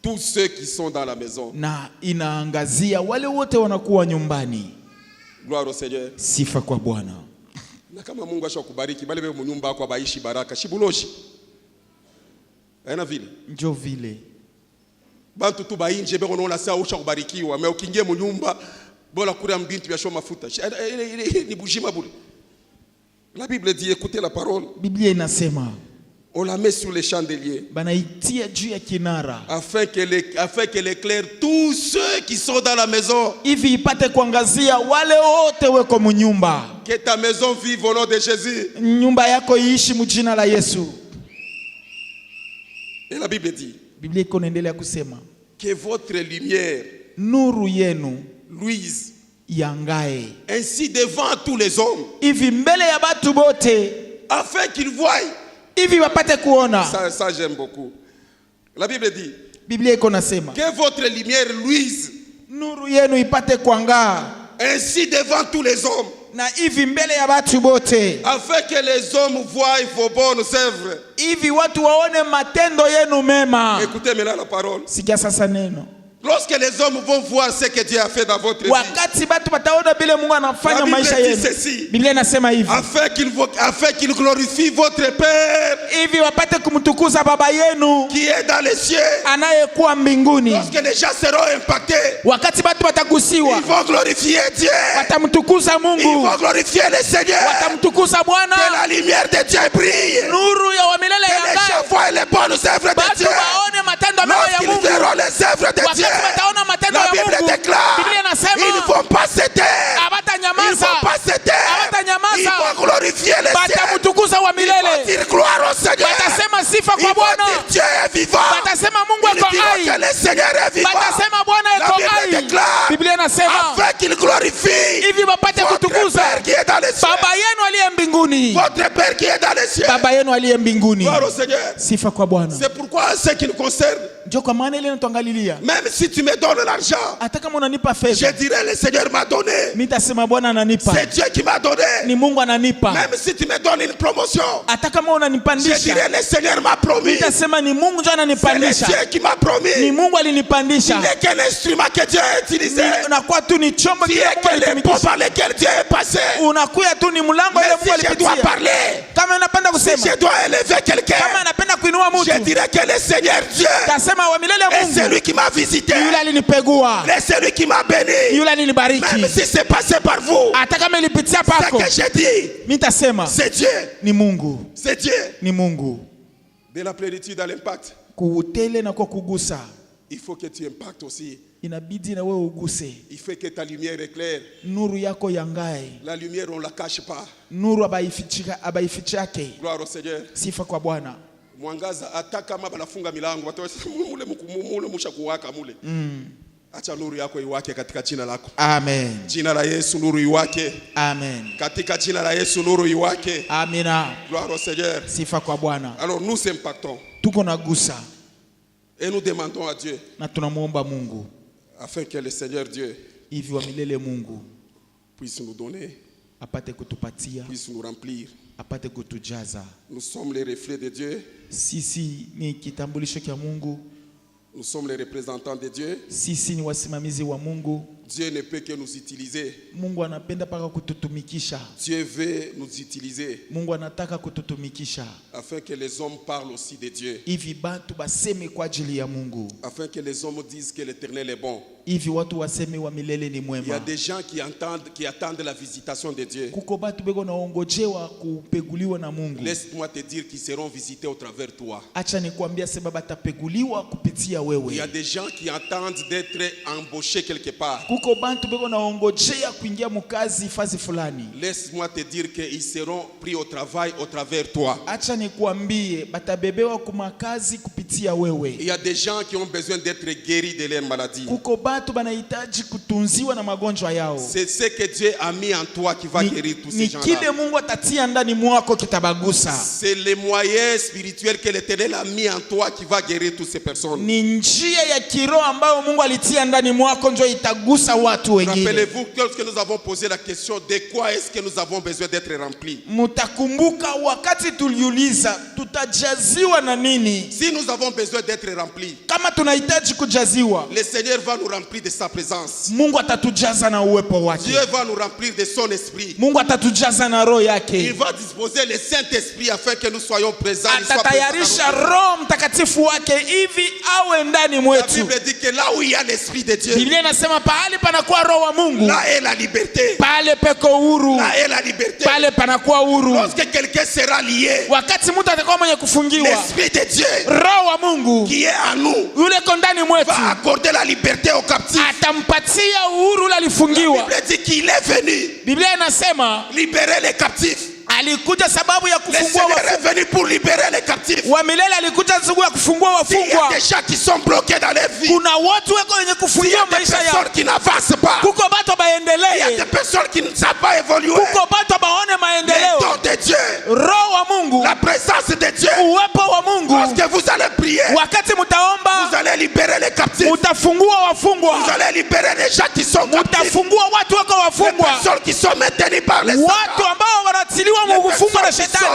tous ceux qui sont dans la maison. Na inaangazia wale wote wanakuwa nyumbani. Gloire au Seigneur. Sifa kwa Bwana. Na kama Mungu ashakubariki bale wewe mnyumba yako abaishi baraka shibuloshi. Haina vile. Njo vile. Bantu tu bainje beko naona saa ushakubarikiwa, mais ukiingia mnyumba bola kura mbintu ya shoma mafuta. Ni bujima bure. La Bible dit, écoutez la parole. Biblia inasema. On la met sur les chandeliers. Banaitia juu ya kinara. Afin qu'elle éclaire tous ceux qui sont dans la maison. Hivi ipate kuangazia wale wote weko mnyumba. Que ta maison vive au nom de Jésus. Nyumba yako iishi mjina la Yesu. Et la Bible dit. Biblia iko inaendelea kusema. Que votre lumière. Nuru yenu. Luise. Yangae. Ainsi devant tous les hommes. Hivi mbele ya batu bote. Afin qu'ils voient. Hivi wapate kuona. Ça j'aime beaucoup. La Bible dit. Biblia iko nasema. Que votre lumière luise. Nuru yenu ipate kuangaa. Ainsi devant tous les hommes. Na hivi mbele ya batu bote. Afin que les hommes voient vos bonnes œuvres. Hivi watu waone matendo yenu mema. Écoutez maintenant la parole. Sikia sasa neno. Lorsque les hommes vont voir ce que Dieu a fait dans votre vie. Wakati batu bataona bila Mungu anafanya maisha yenu. Biblia inasema hivi. Afin qu'il glorifie votre Père. Hivi wapate kumtukuza baba yenu. Qui est dans les cieux. Anayekuwa mbinguni. Lorsque les gens seront impactés. Wakati batu batagusiwa. Ils vont glorifier Dieu. Watamtukuza Mungu. Ils vont glorifier le Seigneur. Watamtukuza Bwana. Que la lumière de Dieu brille. Nuru ya milele yangae. Que les gens voient les bonnes œuvres de Dieu. Batu waone matendo mema ya Mungu. Lorsqu'ils verront les œuvres de Dieu. La Bible déclare, ils ne vont pas se taire. Ils ne vont pas se taire. Ils vont glorifier le ciel. Ils vont dire gloire au Seigneur. Ils vont dire Dieu est vivant. Ils diront que le Seigneur est vivant. La Bible déclare, afin qu'il glorifie votre Père qui est dans les cieux. aliye mbinguni. Votre Père qui est dans les cieux. Baba yenu aliye mbinguni. Gloire au Seigneur. Sifa kwa Bwana. C'est pourquoi ce qui nous concerne, même si tu me donnes l'argent, je dirais le Seigneur m'a donné. C'est Dieu qui m'a donné. Même si tu me donnes une promotion, je dirais le Seigneur m'a promis. C'est le Dieu qui m'a promis. Il n'est qu'un instrument que Dieu a utilisé. Il n'est que les pots par lesquels Dieu est passé. Mais si je dois parler, si je dois élever quelqu'un, je dirais que le Seigneur Dieu est celui qui m'a visité, est celui qui m'a béni. Même si c'est passé par vous, ce que j'ai dit, c'est Dieu. C'est Dieu. De la plénitude à l'impact, il faut que tu impactes aussi. Il faut que ta lumière éclaire. La lumière, on ne la cache pas. Gloire au Seigneur. Mwangaza hata kama banafunga milango mule musha kuwaka mule. Acha nuru yako iwake katika jina lako. Amen. Jina la Yesu nuru iwake. Amen. Katika jina la Yesu nuru iwake. Amina. Gloire au Seigneur. Sifa kwa Bwana. Alors nous impactons. Tuko nagusa. Et nous demandons à Dieu. Na tunamuomba Mungu. Afin que le Seigneur Dieu hivi wa milele Mungu puisse nous donner, apate kutupatia, puisse nous remplir. Apate kutujaza. Nous sommes les reflets de Dieu. Sisi ni kitambulisho cha Mungu. Nous sommes les représentants de Dieu. Sisi ni wasimamizi wa Mungu. Dieu ne peut que nous utiliser. Mungu anapenda paka kututumikisha. Dieu veut nous utiliser. Mungu anataka kututumikisha. Afin que les hommes parlent aussi de Dieu. Hivi bantu baseme kwa ajili ya Mungu. Afin que les hommes disent que l'Éternel est bon. Hivi watu waseme wa milele ni mwema. Il y a des gens qui attendent la visitation de Dieu. Kuko batu bego naongojewa kupeguliwa na Mungu. Laisse-moi te dire qu'ils seront visités au travers de toi. Acha nikwambia sema batapeguliwa kupitia wewe. Il y a des gens qui attendent d'être embauchés quelque part. Kuko bantu bego naongojea kuingia mukazi fazi fulani. Laisse-moi te dire qu'ils seront pris au travail au travers de toi. Acha nikwambie batabebewa kumakazi kupitia wewe. Il y a des gens qui ont besoin d'être guéris de leur maladie. Kuko batu banahitaji kutunziwa na magonjwa yao. C'est ce que Dieu a mis en toi qui va guérir tous ces gens-là. Ni kile Mungu atatia ndani mwako kitabagusa. C'est les moyens spirituels que l'Éternel a mis en toi qui va guérir toutes ces personnes. Ni njia ya kiroho ambayo Mungu alitia ndani mwako ndio itagusa watu wengine. Rappelez-vous que nous avons posé la question de quoi est-ce que nous avons besoin d'être remplis. Mutakumbuka wakati tuliuliza tutajaziwa na nini? Si nous avons besoin d'être remplis, kama tunahitaji kujaziwa, le Seigneur va nous remplir de sa présence. Mungu atatujaza na uwepo wake. Dieu va nous remplir de son esprit. Mungu atatujaza na roho yake. Il va disposer le Saint-Esprit afin que nous soyons présents. Atatayarisha Roho Mtakatifu wake hivi awe ndani mwetu. La Bible dit que là où il y a l'esprit de Dieu, Biblia inasema pahali panakuwa roho wa Mungu, là est la liberté. Pale peko huru. Là est la liberté. Pale panakuwa huru. Lorsque quelqu'un sera lié, wakati mtu atakuwa mwenye kufungiwa, l'esprit de Dieu, roho wa Mungu qui est en nous, yule ko ndani mwetu, va accorder la liberté aux captifs. Atampatia uhuru la lifungiwa. La Bible dit qu'il est venu. Biblia inasema libérer les captifs. Alikuja sababu ya kufungua wafungwa. Le Seigneur est venu pour libérer les captifs. Wa milele alikuja sababu ya kufungua wafungwa. Il y a des gens qui sont bloqués dans leur vie. Kuna watu wako wenye kufungiwa maisha yao. Il y a des personnes qui n'avancent pas. Kuko batu baendelee. Il y a des personnes qui ne savent pas évoluer. Kuko batu baone maendeleo. Le don de Dieu. Roho wa Mungu. La présence de Dieu. Uwepo wa Mungu. Lorsque vous allez prier, wakati mutaomba, vous allez libérer les captifs. Utafungua wafungwa. Vous allez libérer les gens qui sont captifs. Utafungua watu wako wafungwa. Les personnes qui sont maintenues par les watu ambao wanatiliwa mufungwa na shetani.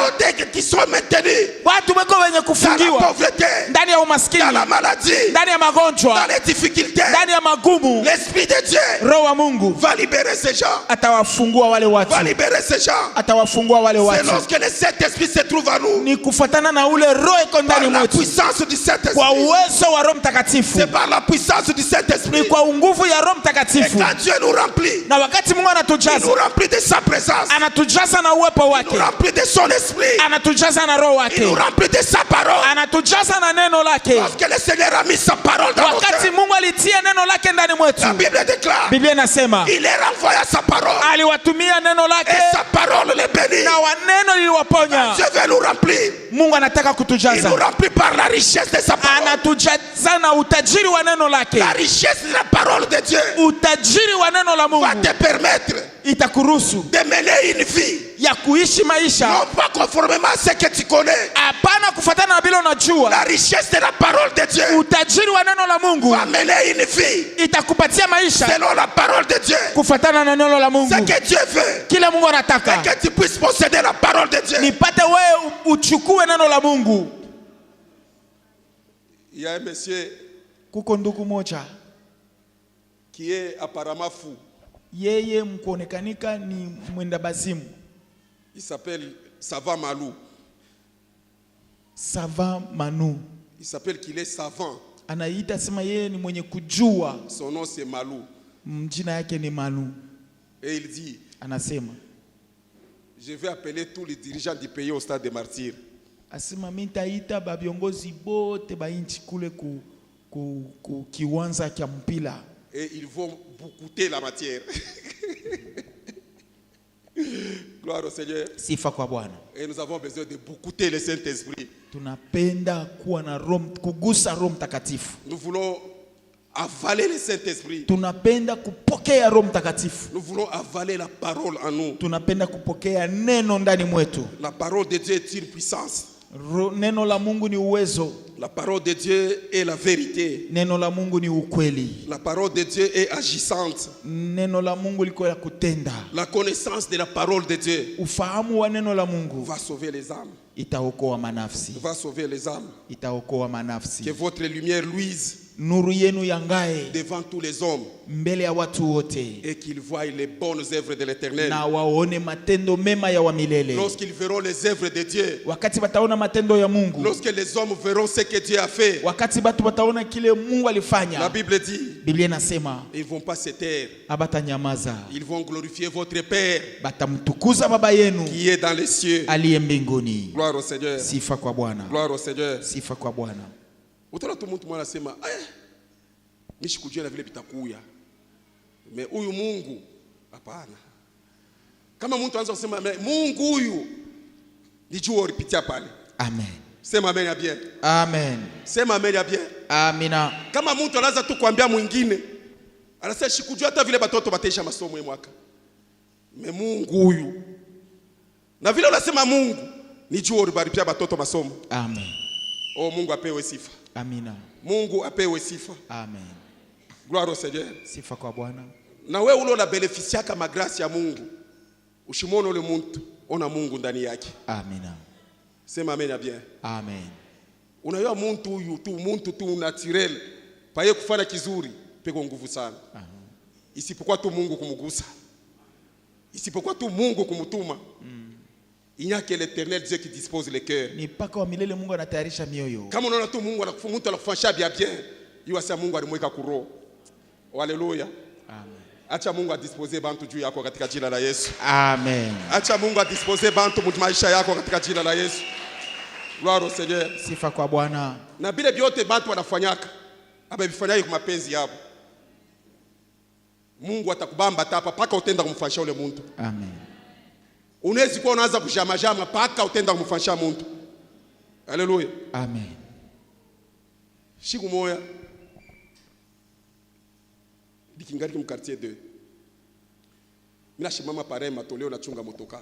Qui sont maintenus. Watu wako wenye kufungiwa. Dans la pauvreté. Ndani ya umaskini. Dans la maladie. Ndani ya magonjwa. Dans les difficultés. Ndani ya magumu. L'esprit de Dieu. Roho wa Mungu va libérer ces gens. Atawafungua wale watu. Va libérer ces gens. Atawafungua wale watu. C'est lorsque le Saint-Esprit se trouve en nous. Ni kufuatana na ule roho iko ndani mwetu. Par la puissance du Saint-Esprit. Kwa uwezo wa Roho Mtakatifu. C'est par la puissance du Saint-Esprit. Ni kwa nguvu ya Roho Mtakatifu. Et quand Dieu nous remplit. Na wakati Mungu anatujaza. Il nous remplit de sa présence. Anatujaza na uwepo wake. Il nous remplit de son esprit. Anatujaza na roho wake. Il nous remplit de sa parole. Anatujaza na neno lake. Parce que le Seigneur a mis sa parole dans notre cœur. Wakati Mungu alitia neno lake ndani mwetu. La Bible déclare. Biblia inasema il leur envoya sa parole. aliwatumia neno lake Et sa parole les bénit. na neno liliwaponya. Dieu veut nous remplir. Mungu anataka Il kutujaza. nous remplit par la richesse de sa parole. Anatujaza na utajiri wa neno lake. La richesse de la parole de Dieu Utajiri wa neno la va Mungu te permettre itakuruhusu de mener une vie ya kuishi maisha non pas conformément à ce que tu connais. hapana kufuatana na bila unajua. La richesse de la parole de Dieu Utajiri wa neno la Mungu va mener une vie itakupatia maisha selon la parole de Dieu. kufuatana na neno la Mungu. Ce que Dieu veut, Kile Mungu anataka c'est que tu puisses posséder la parole de Dieu. nipate wewe uchukue neno la Mungu. Il y a un monsieur Kuko ndugu moja qui est apparemment fou. yeye mkuonekanika ni mwenda bazimu. Il s'appelle Savant Malou. Savant Manu. Il s'appelle qu'il est savant. Anaita sema yeye ni mwenye kujua. Son nom c'est Malou. Mjina yake ni Manu. Et il dit, Anasema je vais appeler tous les dirigeants du pays au stade des martyrs. asema mitaita babiongozi bote ba inchi kule ku kiwanza kya mpila. Et ils vont boucouter la matière. Gloire au Seigneur. Sifa kwa Bwana. Et nous avons besoin de boucouter le Saint-Esprit. Tunapenda kuwa na Roho, kugusa Roho Mtakatifu. Nous voulons avaler le Saint-Esprit. Tunapenda kupokea Roho Mtakatifu. Nous voulons avaler la parole en nous. Tunapenda kupokea neno ndani mwetu. La parole de Dieu est une puissance. Neno la Mungu ni uwezo. La parole de Dieu est la vérité. Neno la Mungu ni ukweli. La parole de Dieu est agissante. Neno la Mungu liko ya kutenda. La connaissance de la parole de Dieu Ufahamu wa neno la Mungu va sauver les âmes. itaokoa manafsi. Va sauver les âmes. Itaokoa manafsi. Que votre lumière luise Nuru yenu yangae devant tous les hommes mbele ya watu wote et qu'ils voient les bonnes œuvres de l'Éternel. na waone matendo mema ya wamilele. Lorsqu'ils verront les œuvres de Dieu, Wakati bataona matendo ya Mungu, lorsque les hommes verront ce que Dieu a fait, wakati batu bataona kile Mungu alifanya, la Bible dit, Biblia inasema ils ne vont pas se taire. abatanyamaza, Ils vont glorifier votre Père batamtukuza baba yenu qui est dans les cieux. aliye mbinguni. Gloire au Seigneur. Sifa kwa Bwana. Gloire au Seigneur. Sifa kwa Bwana. Utaona tu mtu mwana anasema, nishikujua na vile vitakuya. Me huyu Mungu hapana. Kama mtu anaanza kusema Mungu huyu nijua ulipitia pale. Amen. Sema amen ya bien. Amen. Sema amen ya bien. Amina. Kama mtu anaanza tu kuambia mwingine, anasema shikujua hata vile batoto bataisha masomo mwaka. Me Mungu huyu. Na vile unasema Mungu nijua ulibaripia batoto masomo. Amen. Oh, Mungu apewe sifa. Amina. Mungu apewe sifa. Amen. Gloire au Seigneur. Sifa kwa Bwana. Na wewe ule unabenefisia kama grace ya Mungu. Ushimone ule mtu, ona Mungu ndani yake. Amina. Sema amen ya bien. Amen. Unayua muntu tu naturel. Paye kufanya kizuri, peko nguvu sana. Isipokuwa tu Mungu kumugusa. Isipokuwa tu Mungu kumutuma. Il n'y a que l'Éternel Dieu qui dispose les cœurs. Ni paka wa milele Mungu anatayarisha mioyo. Kama unaona tu Mungu anakufanya bien bien, yuasa Mungu alimweka kuroho. Haleluya. Amen. Acha Mungu adispose bantu juu yako katika jina la Yesu. Amen. Acha Mungu adispose bantu maisha yako katika jina la Yesu. Gloire au Seigneur. Sifa kwa Bwana. Na bile byote bantu wanafanyaka, ababifanyaki kwa mapenzi yao. Mungu atakubamba hapa paka utenda kumfanyisha ule mtu. Amen. Unaweza kuwa unaanza kujamajama paka utenda kumfanyisha mtu. Haleluya. Amen. Siku moya dikingali mu quartier 2. Mina shimama pare matoleo na chunga motoka.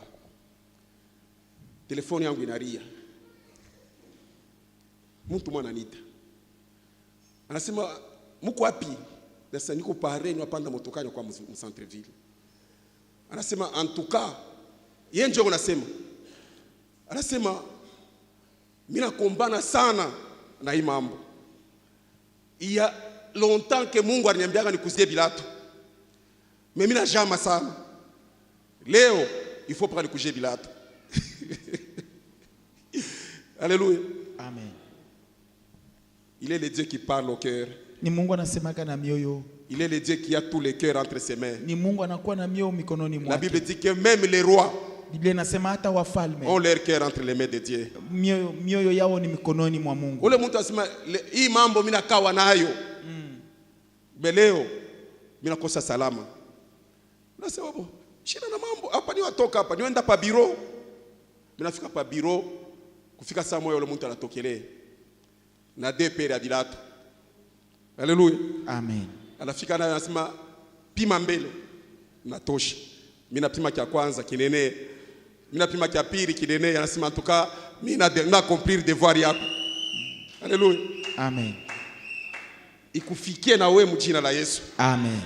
Telefoni yangu inalia. Mtu mwana anita. Anasema muko wapi? Sasa niko pare ni wapanda motoka kwa mu centre ville. Anasema en tout cas yeye ndio anasema. Anasema mina kombana sana na hii mambo. Il y a longtemps que Mungu aliniambiaga nikuzie bilato. Mais mina jama sana. Leo il faut pas nikuzie bilato. Alléluia. Amen. Il est le Dieu qui parle au cœur. Ni Mungu anasemaka na mioyo. Il est le Dieu qui a tous les cœurs entre ses mains. Ni Mungu anakuwa na mioyo mikononi mwake. La Bible dit que même les rois Biblia inasema hata wafalme ont leur cœur entre les mains de Dieu. Mioyo yao ni mikononi mwa Mungu. Ule mtu asema hii mambo mimi nakawa nayo. Beleo mimi nakosa salama. Nasema bo, shida na mambo. Hapa ni watoka hapa, nienda pa bureau. Ninafika pa bureau, kufika saa moja yule mtu anatokelea. Na DP ya Bilato. Haleluya. Amen. Anafika naye anasema pima mbele. Natosha. Mimi napima kia kwanza kinene. Mimi napima kia pili kinene, anasema tuka mimi na accomplir devoir yako. Haleluya. Amen. Ikufikie na wewe mjina la Yesu. Amen.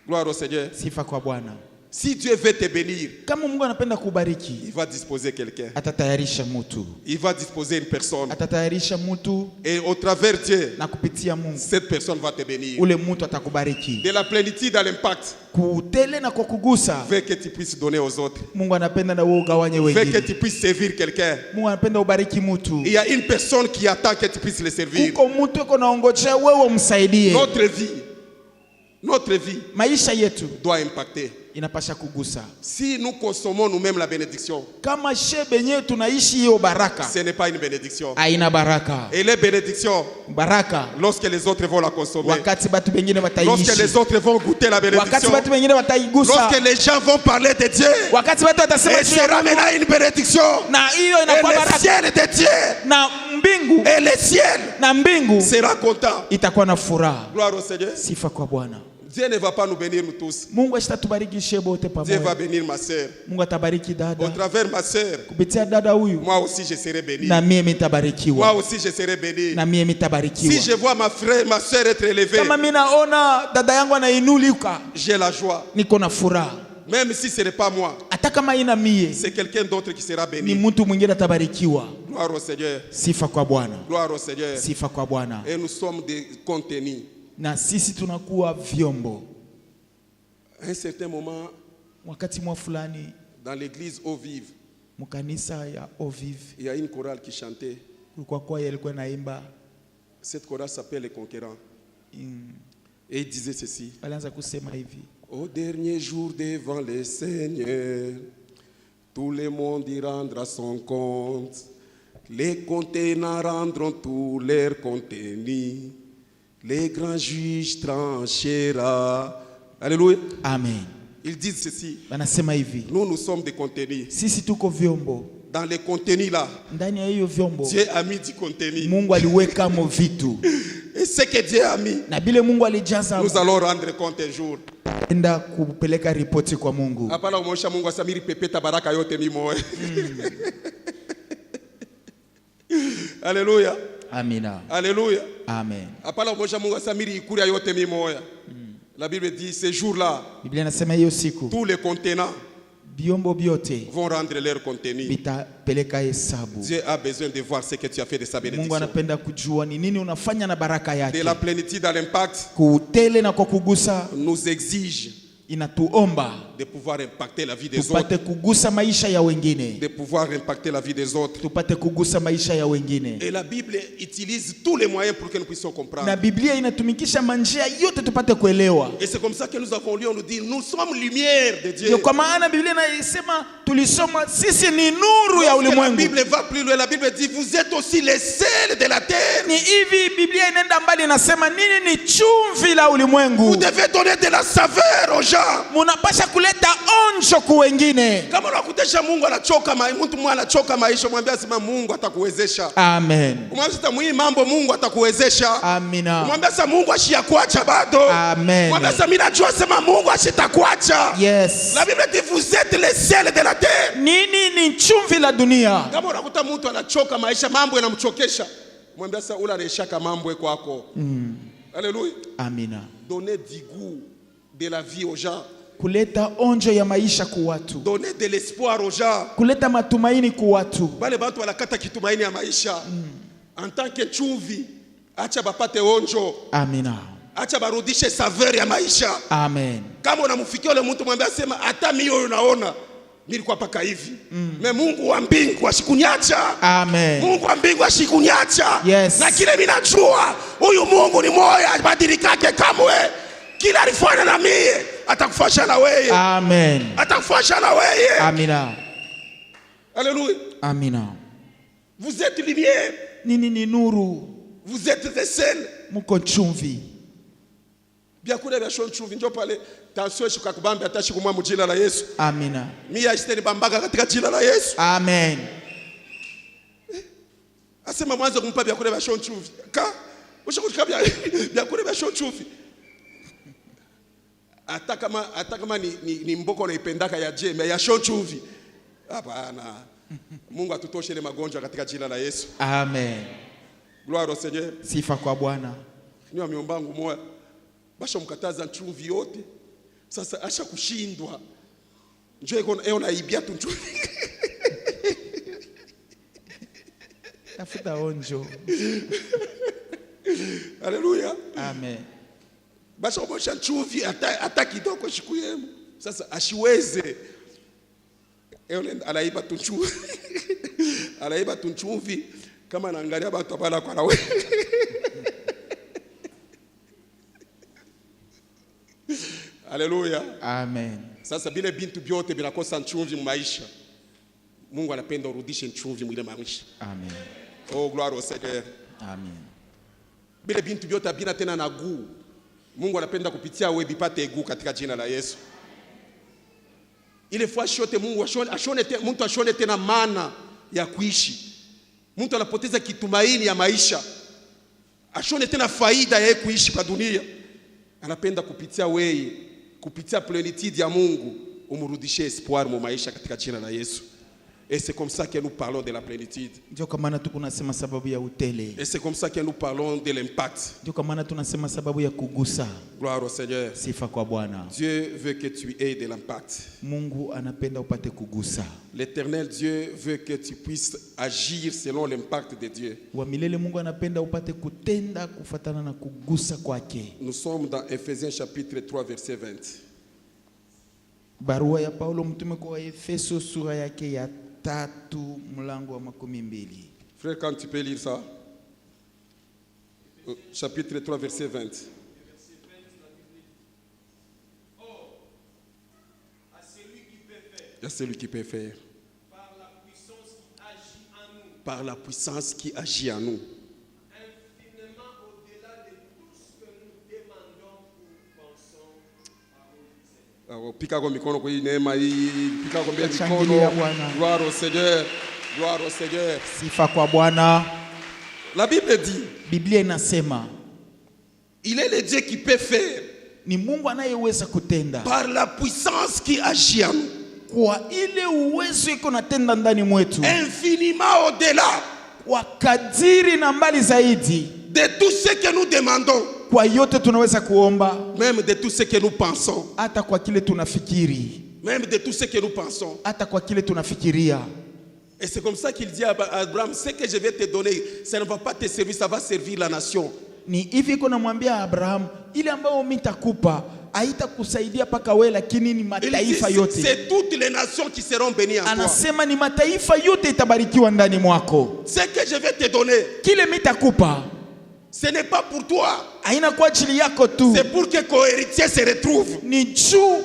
Gloire au Seigneur. Sifa kwa Bwana. Si Dieu veut te bénir, kama Mungu anapenda kubariki, il va disposer quelqu'un. Atatayarisha mtu. Il va disposer une personne. Atatayarisha mtu. Et au travers Dieu, na kupitia Mungu, cette personne va te bénir. Ule mtu atakubariki. De la plénitude à l'impact. Kutele na kwa kugusa. Veut que tu puisses donner aux autres. Mungu anapenda na wewe ugawanye wengine. Veut que tu puisses servir quelqu'un. Mungu anapenda ubariki mtu. Il y a une personne qui attend que tu puisses le servir. Kuko mtu uko naongojea wewe umsaidie. Notre vie maisha yetu doit impacter. Inapasha kugusa. Si nous consommons nous-mêmes la bénédiction, kama shebe tunaishi hiyo baraka, ce n'est pas une bénédiction. Haina baraka. Et les bénédictions, baraka, lorsque les autres vont la consommer, wakati batu bengine wataishi, lorsque les autres vont goûter la bénédiction, wakati batu bengine wataigusa, lorsque les gens vont parler de Dieu, wakati batu watasema, et sera maintenant une bénédiction, na hiyo inakuwa baraka, et le ciel de Dieu, na mbingu, et le ciel, na mbingu sera content. Itakuwa na furaha. Gloire au Seigneur. Sifa kwa Bwana. Dieu ne va pas nous bénir nous tous. Mungu atatubariki shebote pamoja. Dieu va bénir ma sœur. Mungu atabariki dada. Au travers ma sœur, kupitia dada huyu, moi aussi je serai béni. Na mimi nitabarikiwa. Moi aussi je serai béni. Na mimi nitabarikiwa. Si je vois ma frère, ma sœur être élevée, kama mimi naona dada yangu anainuliwa, j'ai la joie. Niko na furaha. Même si ce n'est pas moi, hata kama ina mie, c'est quelqu'un d'autre qui sera béni. Ni mtu mwingine atabarikiwa. Gloire au Seigneur. Sifa kwa Bwana. Gloire au Seigneur. Sifa kwa Bwana. Et nous sommes des contenus. Na sisi tunakuwa vyombo. À un certain moment, wakati mwa fulani, dans l'église Eau Vive, mkanisa ya Eau Vive, il y a une chorale qui chantait. Kulikuwa kwaya ilikuwa naimba. Cette chorale s'appelle Les Conquérants. Et il disait ceci. Alianza kusema hivi. Au dernier jour devant le Seigneur, tout le monde y rendra son compte. Les contenants rendront tous leurs contenus. Les grands juges tranchera. Alléluia. Amen. Ils disent ceci. Wanasema hivi. Nous sommes des contenus. Sisi tuko vyombo. Dans les contenus là, ndani ya hiyo vyombo, Dieu a mis du contenu. Mungu aliweka mo vitu. Et ce que Dieu a mis, na bile Mungu alijaza, nous allons rendre compte un jour. Enda kupeleka ripoti kwa Mungu. Hapana umosha Mungu asamiri pepeta baraka yote mimoe. Alléluia. Amina. Alléluia. Amen. Hapana umosha Mungu asamiri ikuria yote mimoe. La Bible dit ce jour-là, Biblia inasema hiyo siku, tous les contenants vyombo vyote vont rendre leur contenu. Vitapeleka hesabu. Dieu a besoin de voir ce que tu as fait de sa bénédiction. Mungu anapenda kujua ni nini unafanya na baraka yake. De la plénitude à l'impact, kutele na kwa kugusa, nous exige inatuomba de pouvoir impacter la vie des tupate autres, kugusa maisha ya wengine, de pouvoir impacter la vie des autres. tupate kugusa maisha ya wengine. Et la Bible utilise tous les moyens pour que nous puissions comprendre. Na Biblia inatumikisha manjia yote tupate kuelewa. Et c'est comme ça que nous avons lu, on nous dit nous sommes lumière de Dieu. Ndio kwa maana Biblia inasema tulisoma sisi ni nuru ya ulimwengu. La Bible va plus loin, la Bible dit vous êtes aussi les sel de la terre. Ni hivi Biblia inaenda mbali, inasema nini ni chumvi la ulimwengu. Vous devez donner de la saveur aux gens. Munapasha kuleta onjo kwa wengine. Kama unakutesha Mungu anachoka mtu mmoja anachoka maisha, mwambie sema Mungu atakuwezesha. Amen. Mwambie sema mwi mambo Mungu atakuwezesha. Amina. Mwambie sema Mungu ashiakuacha bado. Amen. Mwambie sema mimi najua sema Mungu ashitakuacha. Yes. La Bible dit vous êtes les sel de la terre. Nini ni chumvi la dunia. Kama unakuta mtu anachoka maisha, mambo yanamchokesha, mwambie sasa ula reshaka mambo kwako. Alléluia. Amina. Donner du goût de la vie aux gens. Kuleta onjo ya maisha kwa watu. Donner de l'espoir aux gens. Kuleta matumaini kwa watu. Bale bantu wanakata kitumaini ya maisha. En tant que chumvi, acha bapate onjo. Amina. Acha barudishe saveur ya maisha. Amen. Kama unamfikia yule mtu mwambie asema hata mimi unaona nilikuwa paka hivi. Mungu wa mbingu asikunyacha. Amen. Mungu wa mbingu asikunyacha. Yes. Na kile mimi najua huyu Mungu ni moyo, abadilikake kamwe. Kila alifanya na mimi atakufanya na wewe. Amen. Atakufanya na wewe. Amina. Alléluia. Amina. Vous êtes lumière. Nini ni nuru. Vous êtes des sel. Muko chumvi. Byakule bya chumvi ndio pale tension ishuka kubambe atashi kumwa mjina la Yesu. Amina. Mimi aisteni bambaga katika jina la Yesu. Amen. Asema mwanzo kumpa byakule bya chumvi. Ushakutika byakule bya chumvi. Hata kama ni mboko naipendaka ya jeme ya chumvi. Hapana. Mungu atutoshe ile magonjwa katika jina la Yesu. Amen. Gloire au Seigneur. Sifa kwa Bwana. Ni miombangu moya. Basha mkataza chumvi yote. Sasa asha kushindwa. Njoo iko naibia tu chumvi. Tafuta onjo. Haleluya. Amen. Basha omosha chumvi hata kidogo siku yenu. Sasa ashiweze. Anaiba tu chumvi. Anaiba tu chumvi kama naangalia watu bala kwa nawe. Haleluya. Amen. Sasa bile bintu byote binakosa chumvi maisha. Mungu anapenda urudishe chumvi mwile maisha. Amen. Oh, gloire au Seigneur. Amen. Bile bintu byote bina tena na guu. Mungu anapenda kupitia wewe bipate guu katika jina la Yesu. Ile fois shote Mungu ashone tena maana ya kuishi. Mtu anapoteza kitumaini ya maisha. Ashone tena faida ya kuishi kwa dunia. Anapenda kupitia wewe, kupitia plenitude ya Mungu, umrudishie espoir mu maisha katika jina la Yesu. Et c'est comme ça que nous parlons de la plénitude. Ndio kama maana tunasema sababu ya utele. Et c'est comme ça que nous parlons de l'impact. Ndio kama maana tunasema sababu ya kugusa. Gloire au Seigneur. Sifa kwa Bwana. Dieu veut que tu aies de l'impact. Mungu anapenda upate kugusa. L'Éternel Dieu veut que tu puisses agir selon l'impact de Dieu. Wa milele Mungu anapenda upate kutenda kufuatana na kugusa kwake. Nous sommes dans Ephésiens chapitre 3 verset 20. Barua ya Paulo mtume kwa Efeso sura yake ya 3 mlango wa 12. Frère, quand tu peux lire ça? Chapitre 3 verset 20. Il y a celui qui peut faire. Par la puissance qui agit en nous. Infiniment au-delà de tout ce que nous demandons ou pensons. Pika kwa mikono kwa hii neema hii, pika kwa mikono. Gloire au Seigneur. Gloire au Seigneur. Sifa kwa Bwana. La Bible dit, Biblia inasema, il est le Dieu qui peut faire. Ni Mungu anayeweza kutenda. Par la puissance qui agit en nous. Kwa ile uwezo iko natenda ndani mwetu. Infiniment au-delà. Kwa kadiri na mbali zaidi. De tout ce que nous demandons. Kwa yote tunaweza kuomba. Même de tout ce que nous pensons. Hata kwa kile tunafikiri. Même de tout ce que nous pensons. Hata kwa kile tunafikiria. Et c'est comme ça qu'il dit à Abraham, ce que je vais te donner, ça ne va pas te servir, ça va servir la nation. Ni hivi kuna mwambia Abraham, ile ambayo mimi nitakupa haitakusaidia paka wewe lakini ni mataifa yote. C'est toutes les nations qui seront bénies en toi. Anasema ni mataifa yote itabarikiwa ndani mwako. Ce que je vais te donner, kile mimi nitakupa, ce n'est pas pour toi. Haina kwa ajili yako tu. C'est pour que cohéritier se retrouve. Ni juu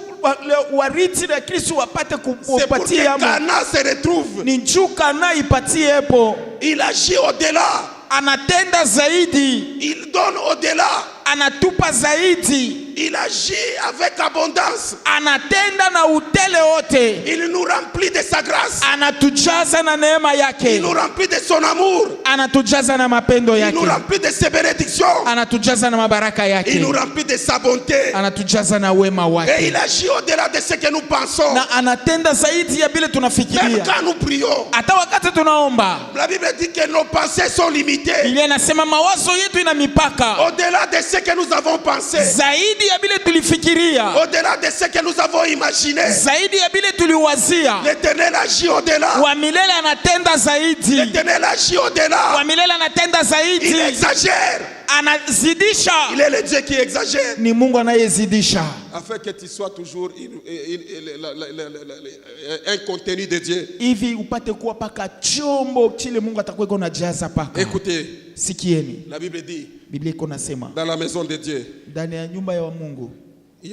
warithi na Kristo wapate kupatia. C'est pour que Cana se retrouve. Ni juu Kana ipatie hapo. Il agit au-delà. Anatenda zaidi. Il donne au-delà. Anatupa zaidi. Il agit avec abondance. Anatenda na utele wote. Il nous remplit de sa grâce. Anatujaza na neema yake. Il nous remplit de son amour. Anatujaza na mapendo yake. Il nous remplit de ses bénédictions. Anatujaza na mabaraka yake. Il nous remplit de sa bonté. Anatujaza na wema wake. Et il agit au-delà de ce que nous pensons. Na anatenda zaidi ya bila tunafikiria. Même quand nous prions. Hata wakati tunaomba. La Bible dit que nos pensées sont limitées. Biblia inasema mawazo yetu ina mipaka. Au-delà de ce que nous avons pensé. Zaidi ya bila tulifikiria. Au-delà de ce que nous avons imaginé. Zaidi ya bila tuliwazia. L'Éternel agit au-delà. Wa milele anatenda zaidi. L'Éternel agit au-delà. Wa milele anatenda zaidi. Il exagère. Anazidisha. Il est le Dieu qui exagère. Ni Mungu anayezidisha. Afin que tu sois toujours un contenu de Dieu. Hivi upate kuwa paka chombo kile Mungu atakuwa anajaza paka. Écoutez. Sikieni. La Bible dit. Biblia iko nasema. Dans la maison de Dieu. Ndani ya nyumba ya Mungu. Il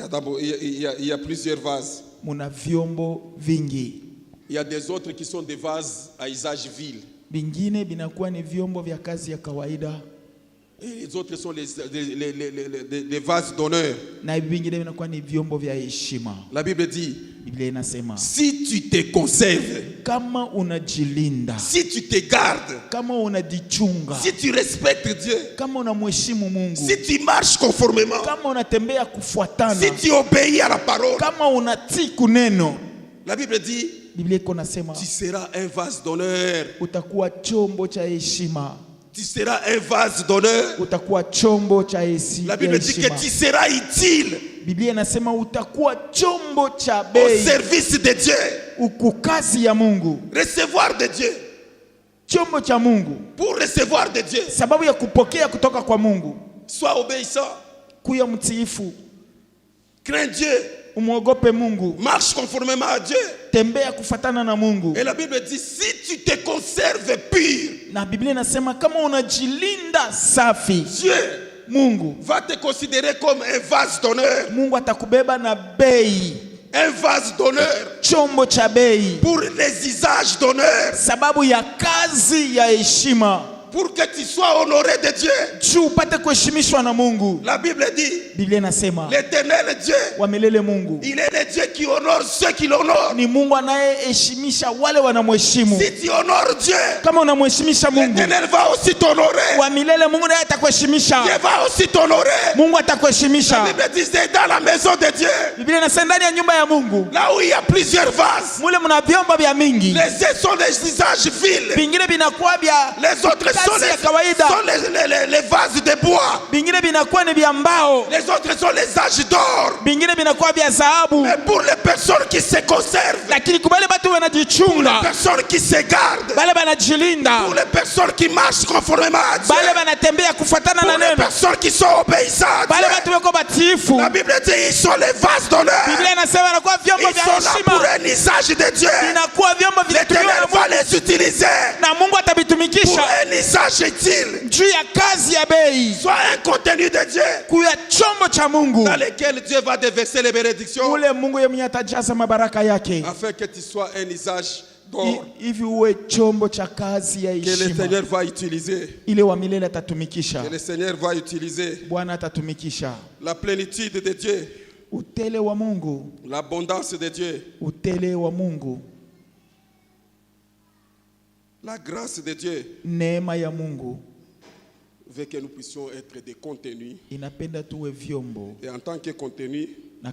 y a plusieurs vases. Muna vyombo vingi. Il y a des autres qui sont des vases à usage vil. Bingine binakuwa ni vyombo vya kazi ya kawaida. Et les autres sont les vases d'honneur. Na vingine vinakuwa ni vyombo vya heshima. La Bible dit, Biblia inasema, si tu te conserves, kama unajilinda, si tu te gardes, kama unajichunga, si tu respectes Dieu, kama unamheshimu Mungu, si tu marches conformément, kama unatembea kufuatana, si tu obéis à la parole, kama unatii kuneno, la Bible dit, Biblia iko nasema, tu seras un vase d'honneur. utakuwa chombo cha heshima. Tu seras un vase d'honneur. Utakuwa chombo cha heshima. La Bible dit que tu seras utile. Biblia inasema utakuwa chombo cha Au bei, service de Dieu. ukukazi ya Mungu. Recevoir de Dieu. Chombo cha Mungu. Pour recevoir de Dieu. Sababu ya kupokea kutoka kwa Mungu. Sois obéissant. Kuya mtiifu. Crains Dieu. Umuogope Mungu. Marche conformément à Dieu. Tembea kufatana na Mungu. Et la Bible dit, si tu te conserves pur, na Biblia inasema kama unajilinda safi, Dieu Mungu va te considérer comme un vase d'honneur. Mungu atakubeba na bei. Un vase d'honneur. Chombo cha bei. Pour les usages d'honneur. Sababu ya kazi ya heshima. Pour que tu sois honoré de Dieu. Tu upate kuheshimishwa na Mungu. La Bible dit, Biblia inasema, l'Éternel Dieu, wa milele Mungu, il est le Dieu qui honore ceux qui l'honorent. ni Mungu anayeheshimisha wale wanamheshimu. Si tu honores Dieu, kama unamheshimisha Mungu, l'Éternel va aussi t'honorer. wa milele Mungu naye atakuheshimisha. Dieu va aussi t'honorer. Mungu atakuheshimisha. La Bible dit, c'est dans la maison de Dieu. Biblia inasema ndani ya nyumba ya Mungu, là où il y a plusieurs vases, mule mna vyombo vya mingi. les uns sont des usages vils, Vingine vinakuwa vya les autres sont kazi ya kawaida. les vases de bois, Vingine vinakuwa ni vya mbao. les autres sont les âges d'or. Vingine vinakuwa vya dhahabu. Mais pour les personnes qui se conservent, Lakini kubali watu pour les wanajichunga, personnes qui se gardent, bale wanajilinda, pour les personnes qui marchent conformément à Dieu, bale wanatembea kufuatana pour na les neno, personnes qui sont obéissantes, bale watu wako batiifu. la Bible dit ils sont les vases d'honneur. Biblia inasema wanakuwa vyombo Ils vya sont là pour heshima. un usage de Dieu. Vinakuwa vyombo L'Éternel vinatumiwa na va Mungu, les utiliser na Mungu pour atavitumikisha un usage utile, juu ya kazi ya bei, soit un contenu de Dieu kuya chombo cha Mungu dans lequel Dieu va déverser les bénédictions, ule Mungu yeye mwenyewe atajaza mabaraka yake, afin que tu sois un usage d'or hivi uwe chombo cha kazi ya que le heshima, Seigneur va utiliser. ile wa milele atatumikisha. Que le Seigneur va utiliser Bwana atatumikisha la plénitude de Dieu, utele wa Mungu, l'abondance de Dieu, utele wa Mungu, la grâce de Dieu, neema ya Mungu veut que nous puissions être des contenus. inapenda tuwe vyombo, Et en tant que contenu, na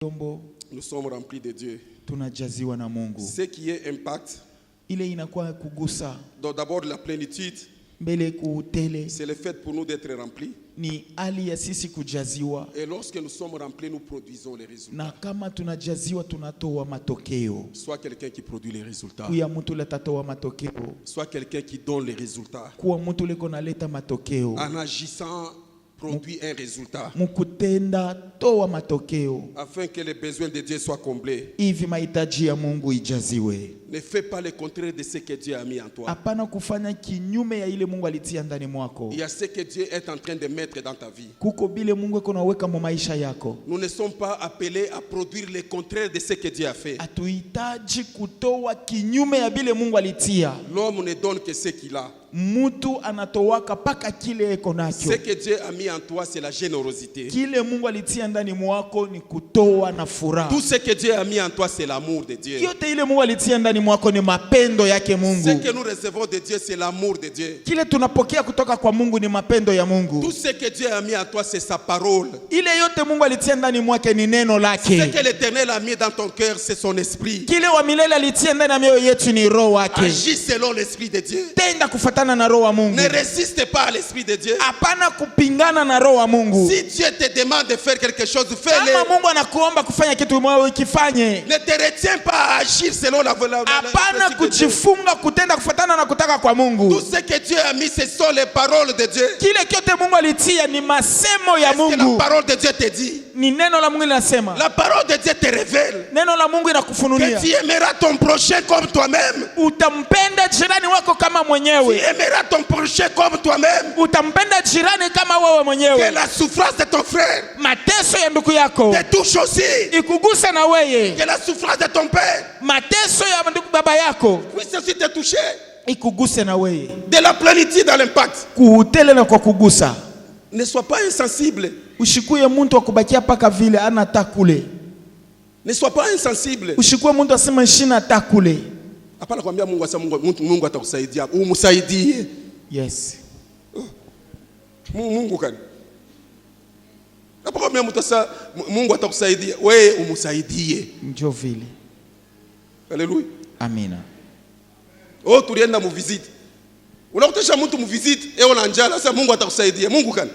vyombo nous sommes remplis de Dieu. tunajaziwa na Mungu. Ce qui est impact, Ile inakuwa kugusa donc d'abord la plénitude, mbele kuutele c'est le fait pour nous d'être remplis. ni hali ya sisi kujaziwa, Et lorsque nous sommes remplis, nous produisons les résultats. na kama tunajaziwa tunatoa matokeo. Soit quelqu'un qui produit les résultats, Kuya mtu letatoa matokeo, soit quelqu'un qui donne les résultats. kuwa mtu leko naleta matokeo, En agissant, produit un résultat, mukutenda toa matokeo, afin que les besoins de Dieu soient comblés. hivi mahitaji ya Mungu ijaziwe. Ne fais pas le contraire de ce que Dieu a mis en toi. Hapana kufanya kinyume ya ile Mungu alitia ndani mwako. Il y a ce que Dieu est en train de mettre dans ta vie. Kuko bile Mungu eko naweka mu maisha yako. Nous ne sommes pas appelés à produire le contraire de ce que Dieu a fait. Hatuhitaji kutoa kinyume ya bile Mungu alitia. L'homme ne donne que ce qu'il a. Mtu anatowaka paka kile eko nacho. Ce que Dieu a mis en toi, c'est la générosité. Kile Mungu alitia ndani mwako ni kutoa na furaha. Tout ce que Dieu a mis en toi, c'est l'amour de Dieu. Yote ile Mungu alitia ndani mwako ni mapendo yake Ce Mungu. que nous recevons de Dieu, c'est l'amour de Dieu. Kile tunapokea kutoka kwa Mungu ni mapendo ya Mungu. Tout ce que Dieu a mis en toi, c'est sa parole. Ile yote Mungu alitia ndani mwake ni neno Ce lake. que l'Éternel a mis dans ton cœur, c'est son esprit. Kile wa milele alitia ndani ya mioyo yetu ni roho wake. Agis selon l'esprit de Dieu. Tenda kufatana na roho wa Mungu. Ne résiste pas à l'esprit de Dieu. Hapana kupingana na roho wa Mungu. Si Dieu te demande de faire quelque chose, Kama fais-le. Mungu anakuomba kufanya kitu moja ukifanye. Ne te retiens pas à agir selon la volonté Hapana de Dieu. kujifunga kutenda kufatana na kutaka kwa Mungu. Tout ce que Dieu a mis, ce sont les paroles de Dieu. Kile kyote Mungu alitia ni masemo ya Est-ce que la Mungu. parole de Dieu te dit? Ni neno la Mungu linasema. La parole de Dieu te révèle Neno la Mungu que inakufunulia. tu aimeras ton prochain comme toi-même. Utampenda jirani wako kama Tu mwenyewe. aimeras ton prochain comme toi-même. Utampenda jirani kama wewe Que mwenyewe. la souffrance de ton frère Mateso ya ndugu yako te touche aussi. ikuguse na weye. Que la souffrance de ton père Mateso ya ndugu baba yako puisse aussi te toucher. ikuguse na weye. De la plénitude dans l'impact. Kuutele na kwa kugusa. Ne sois pas insensible. Ushikuye muntu akubakia paka vile ana takule. Ne sois pas insensible. Ushikuye muntu asema shina takule. Hapana kwambia Mungu asa Mungu atakusaidia. Umsaidie. Yes. Mungu kani? Hapana kwambia mtu asa Mungu atakusaidia. Wewe umsaidie. Njoo vile. Haleluya. Amina. Oh, tulienda mu visit. Unakutesha mtu mu visit, una njala, sasa Mungu atakusaidia. Mungu kani?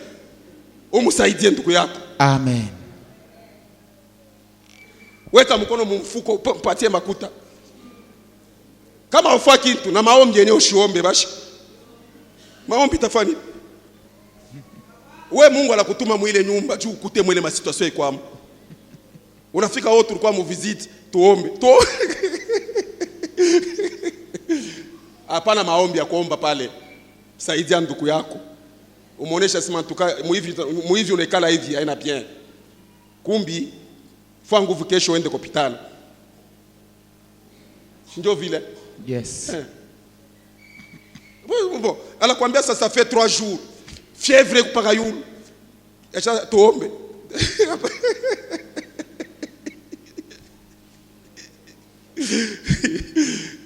Umsaidie ndugu yako. Amen. Weka mkono mfuko mpatie makuta. Kama ufaa kitu na maombi yenyewe usiombe bashi. Maombi tafani. Wewe Mungu anakutuma mwile nyumba juu ukute mwile masituasyon ikwamo. Unafika wote tulikuwa mu visit tuombe. Hapana maombi ya kuomba pale. Saidia ndugu yako. Umuonesha sema tuka muhivi unekala hivi haina bien. Kumbi fua nguvu kesho uende hospitali. Ndio vile. Yes. Bon, anakuambia ça fait 3 jours. Fièvre kupaka yulu. Acha tuombe.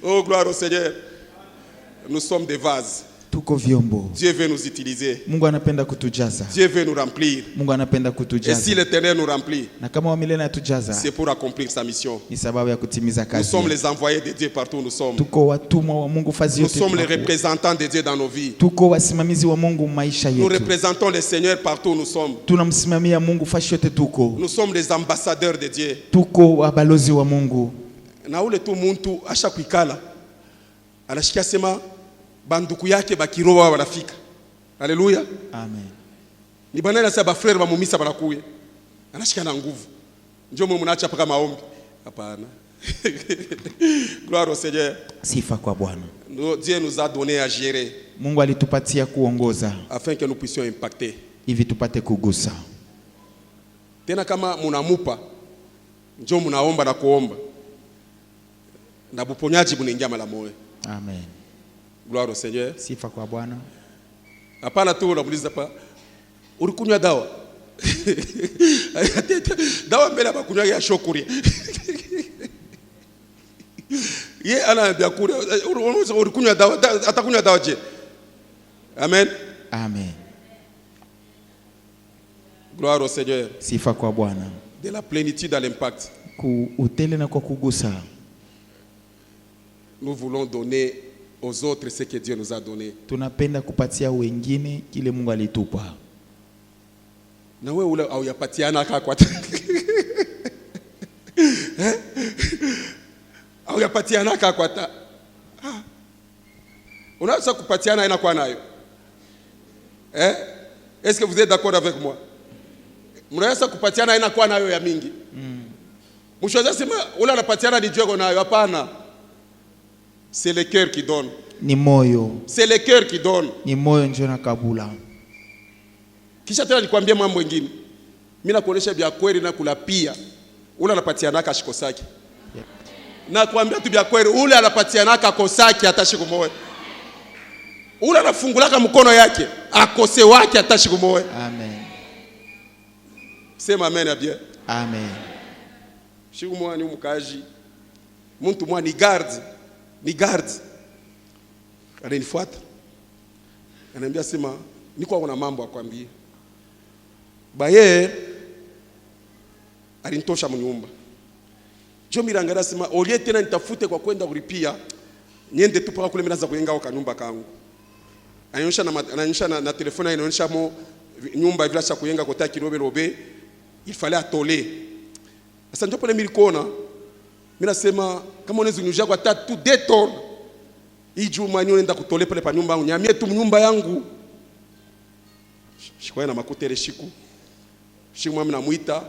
Oh gloire au Seigneur. Nous sommes des vases. Tuko vyombo. Dieu veut nous utiliser. Mungu anapenda kutujaza. Dieu veut nous remplir. Mungu anapenda Et kutujaza. si l'Éternel nous remplit, Na kama wa milele atujaza, c'est pour accomplir sa mission. ni sababu ya kutimiza Nous kazi. sommes les envoyés de Dieu partout où nous sommes. Tuko watumwa wa Mungu fazi Nous yote. sommes les tunakuwa. représentants de Dieu dans nos vies. Tuko wasimamizi wa Mungu maisha Nous yetu. représentons le Seigneur partout où nous sommes. Tunamsimamia Mungu fashi yote tuko. Nous sommes les ambassadeurs de Dieu. Tuko wabalozi wa Mungu. Na ule tu muntu asha kuikala anashikia sema banduku yake bakiroa wanafika. Haleluya. Amen. Ni banana sasa ba frère ba mumisa banakuya. Anashika na nguvu. Njoo mwe mnaacha paka maombi. Hapana. Gloire au Seigneur. Sifa kwa Bwana. Dieu nous a donné à gérer Mungu alitupatia kuongoza afin que nous puissions impacter. hivi tupate kugusa. Tena kama munamupa njoo munaomba na kuomba. Na buponyaji bunaingia mara moja. Amen. Gloire au Seigneur. Sifa kwa Bwana. Hapana tu unamuuliza pa ulikunywa dawa. Dawa mbele bakunywa ya shokuri. Ye anaambia kule ulikunywa dawa atakunywa dawa je? Amen. Amen. Gloire au Seigneur. Sifa kwa Bwana. De la plénitude à l'impact. Kuutele na kwa kugusa. Nous voulons donner aux autres ce que Dieu nous a donné. Tunapenda kupatia wengine kile Mungu alitupa. Na wewe ule au yapatiana kwa au yapatiana kwa ta. Unaweza kupatiana ina kwa nayo. Est-ce que vous êtes d'accord avec moi? Mnaweza kupatiana ina kwa nayo ya mingi. Mshaweza sema ule anapatiana dijego nayo hapana. C'est le cœur qui donne. Ni moyo. C'est le cœur qui donne. Ni moyo ndio na kabula. Kisha tena nikwambia mambo mengine. Mimi nakuonesha vya kweli na kula pia. Ule anapatiana kashikosaki. Yep. Na kuambia tu vya kweli ule anapatiana kakosaki atashiko moyo. Ule anafungulaka mkono yake akose wake atashiko moyo. Amen. Sema amen ya bien. Amen. Shiku mwa ni mkaji. Muntu mwa ni garde. Ni garde. Ananifuata. Ananiambia sema niko na mambo akwambie. Baye alinitosha mnyumba. Jo mirangara sema olie tena nitafute kwa kwenda kulipia. Niende tu paka kule mnaanza kujenga kwa nyumba kangu. Ananyosha na telefoni inaonyesha mo nyumba vile cha kujenga kota kirobe robe. Il fallait atoler. Sasa ndio pale milikona. Mimi nasema kama unaweza kunyuja kwa tatu deton. Hii juma ni unaenda kutole pale pa nyumba yangu. Nyamie tu nyumba yangu. Shikwa na makutere shiku. Shiku mimi namuita.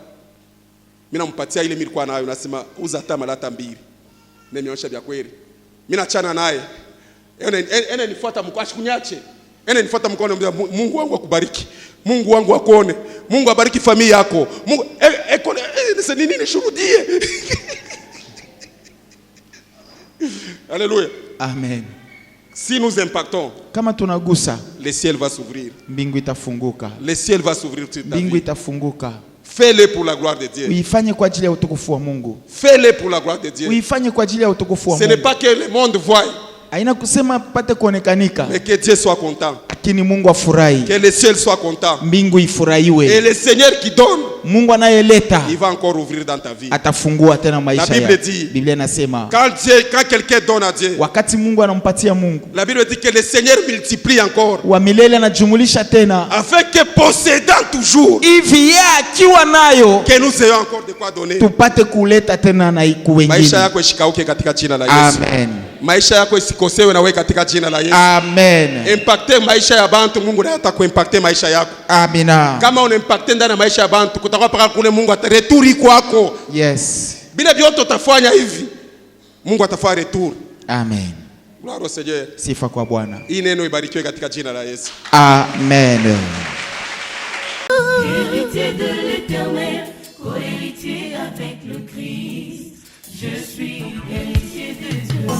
Mimi nampatia ile milikuwa nayo nasema uza hata malata mbili. Mimi nionyesha vya kweli. Mimi naachana naye. Ene nifuata mkono asikunyache. Ene nifuata mkono niambia Mungu wangu akubariki. Mungu wangu akuone. Mungu abariki familia yako. Mungu ni nini shuhudie. Alléluia. Amen. Si nous impactons, kama tunagusa, le ciel va s'ouvrir. mbingu itafunguka. Le ciel va s'ouvrir sur ta Mbingu vie. itafunguka. Fais-le pour la gloire de Dieu. Uifanye kwa ajili ya utukufu wa Mungu. Fais-le pour la gloire de Dieu. Uifanye kwa ajili ya utukufu wa Ce Mungu. n'est pas que le monde voie, Haina kusema pate kuonekanika, mais que Dieu soit content. lakini Mungu afurahi. Que le ciel soit content. Mbingu ifurahiwe. Et le Seigneur qui donne, Mungu anayeleta il va encore ouvrir dans ta vie. atafungua tena maisha La Bible yako. dit, Biblia inasema quand quelqu'un donne à Dieu, wakati Mungu anampatia Mungu, la Bible dit que le Seigneur multiplie encore, wa milele anajumulisha tena, afin que possédant toujours, hivi yeye akiwa nayo que nous ayons encore de quoi donner. tupate kuleta tena na ku Maisha wengine. yako ishikauke katika jina la Yesu. Amen. Maisha yako isikosewe na wewe katika jina la Yesu. Amen. Impacte maisha ya bantu, Mungu naye atakuimpacte maisha yako. Amina. Kama unimpacte ndani ya maisha ya bantu, kutakuwa paka kule Mungu atareturi kwako. Yes. Bila vyote utafanya hivi, Mungu atafanya retour. Amen. Gloire au Seigneur. Sifa kwa Bwana. Hii neno ibarikiwe katika jina la Yesu. Amen. Héritier de l'Éternel.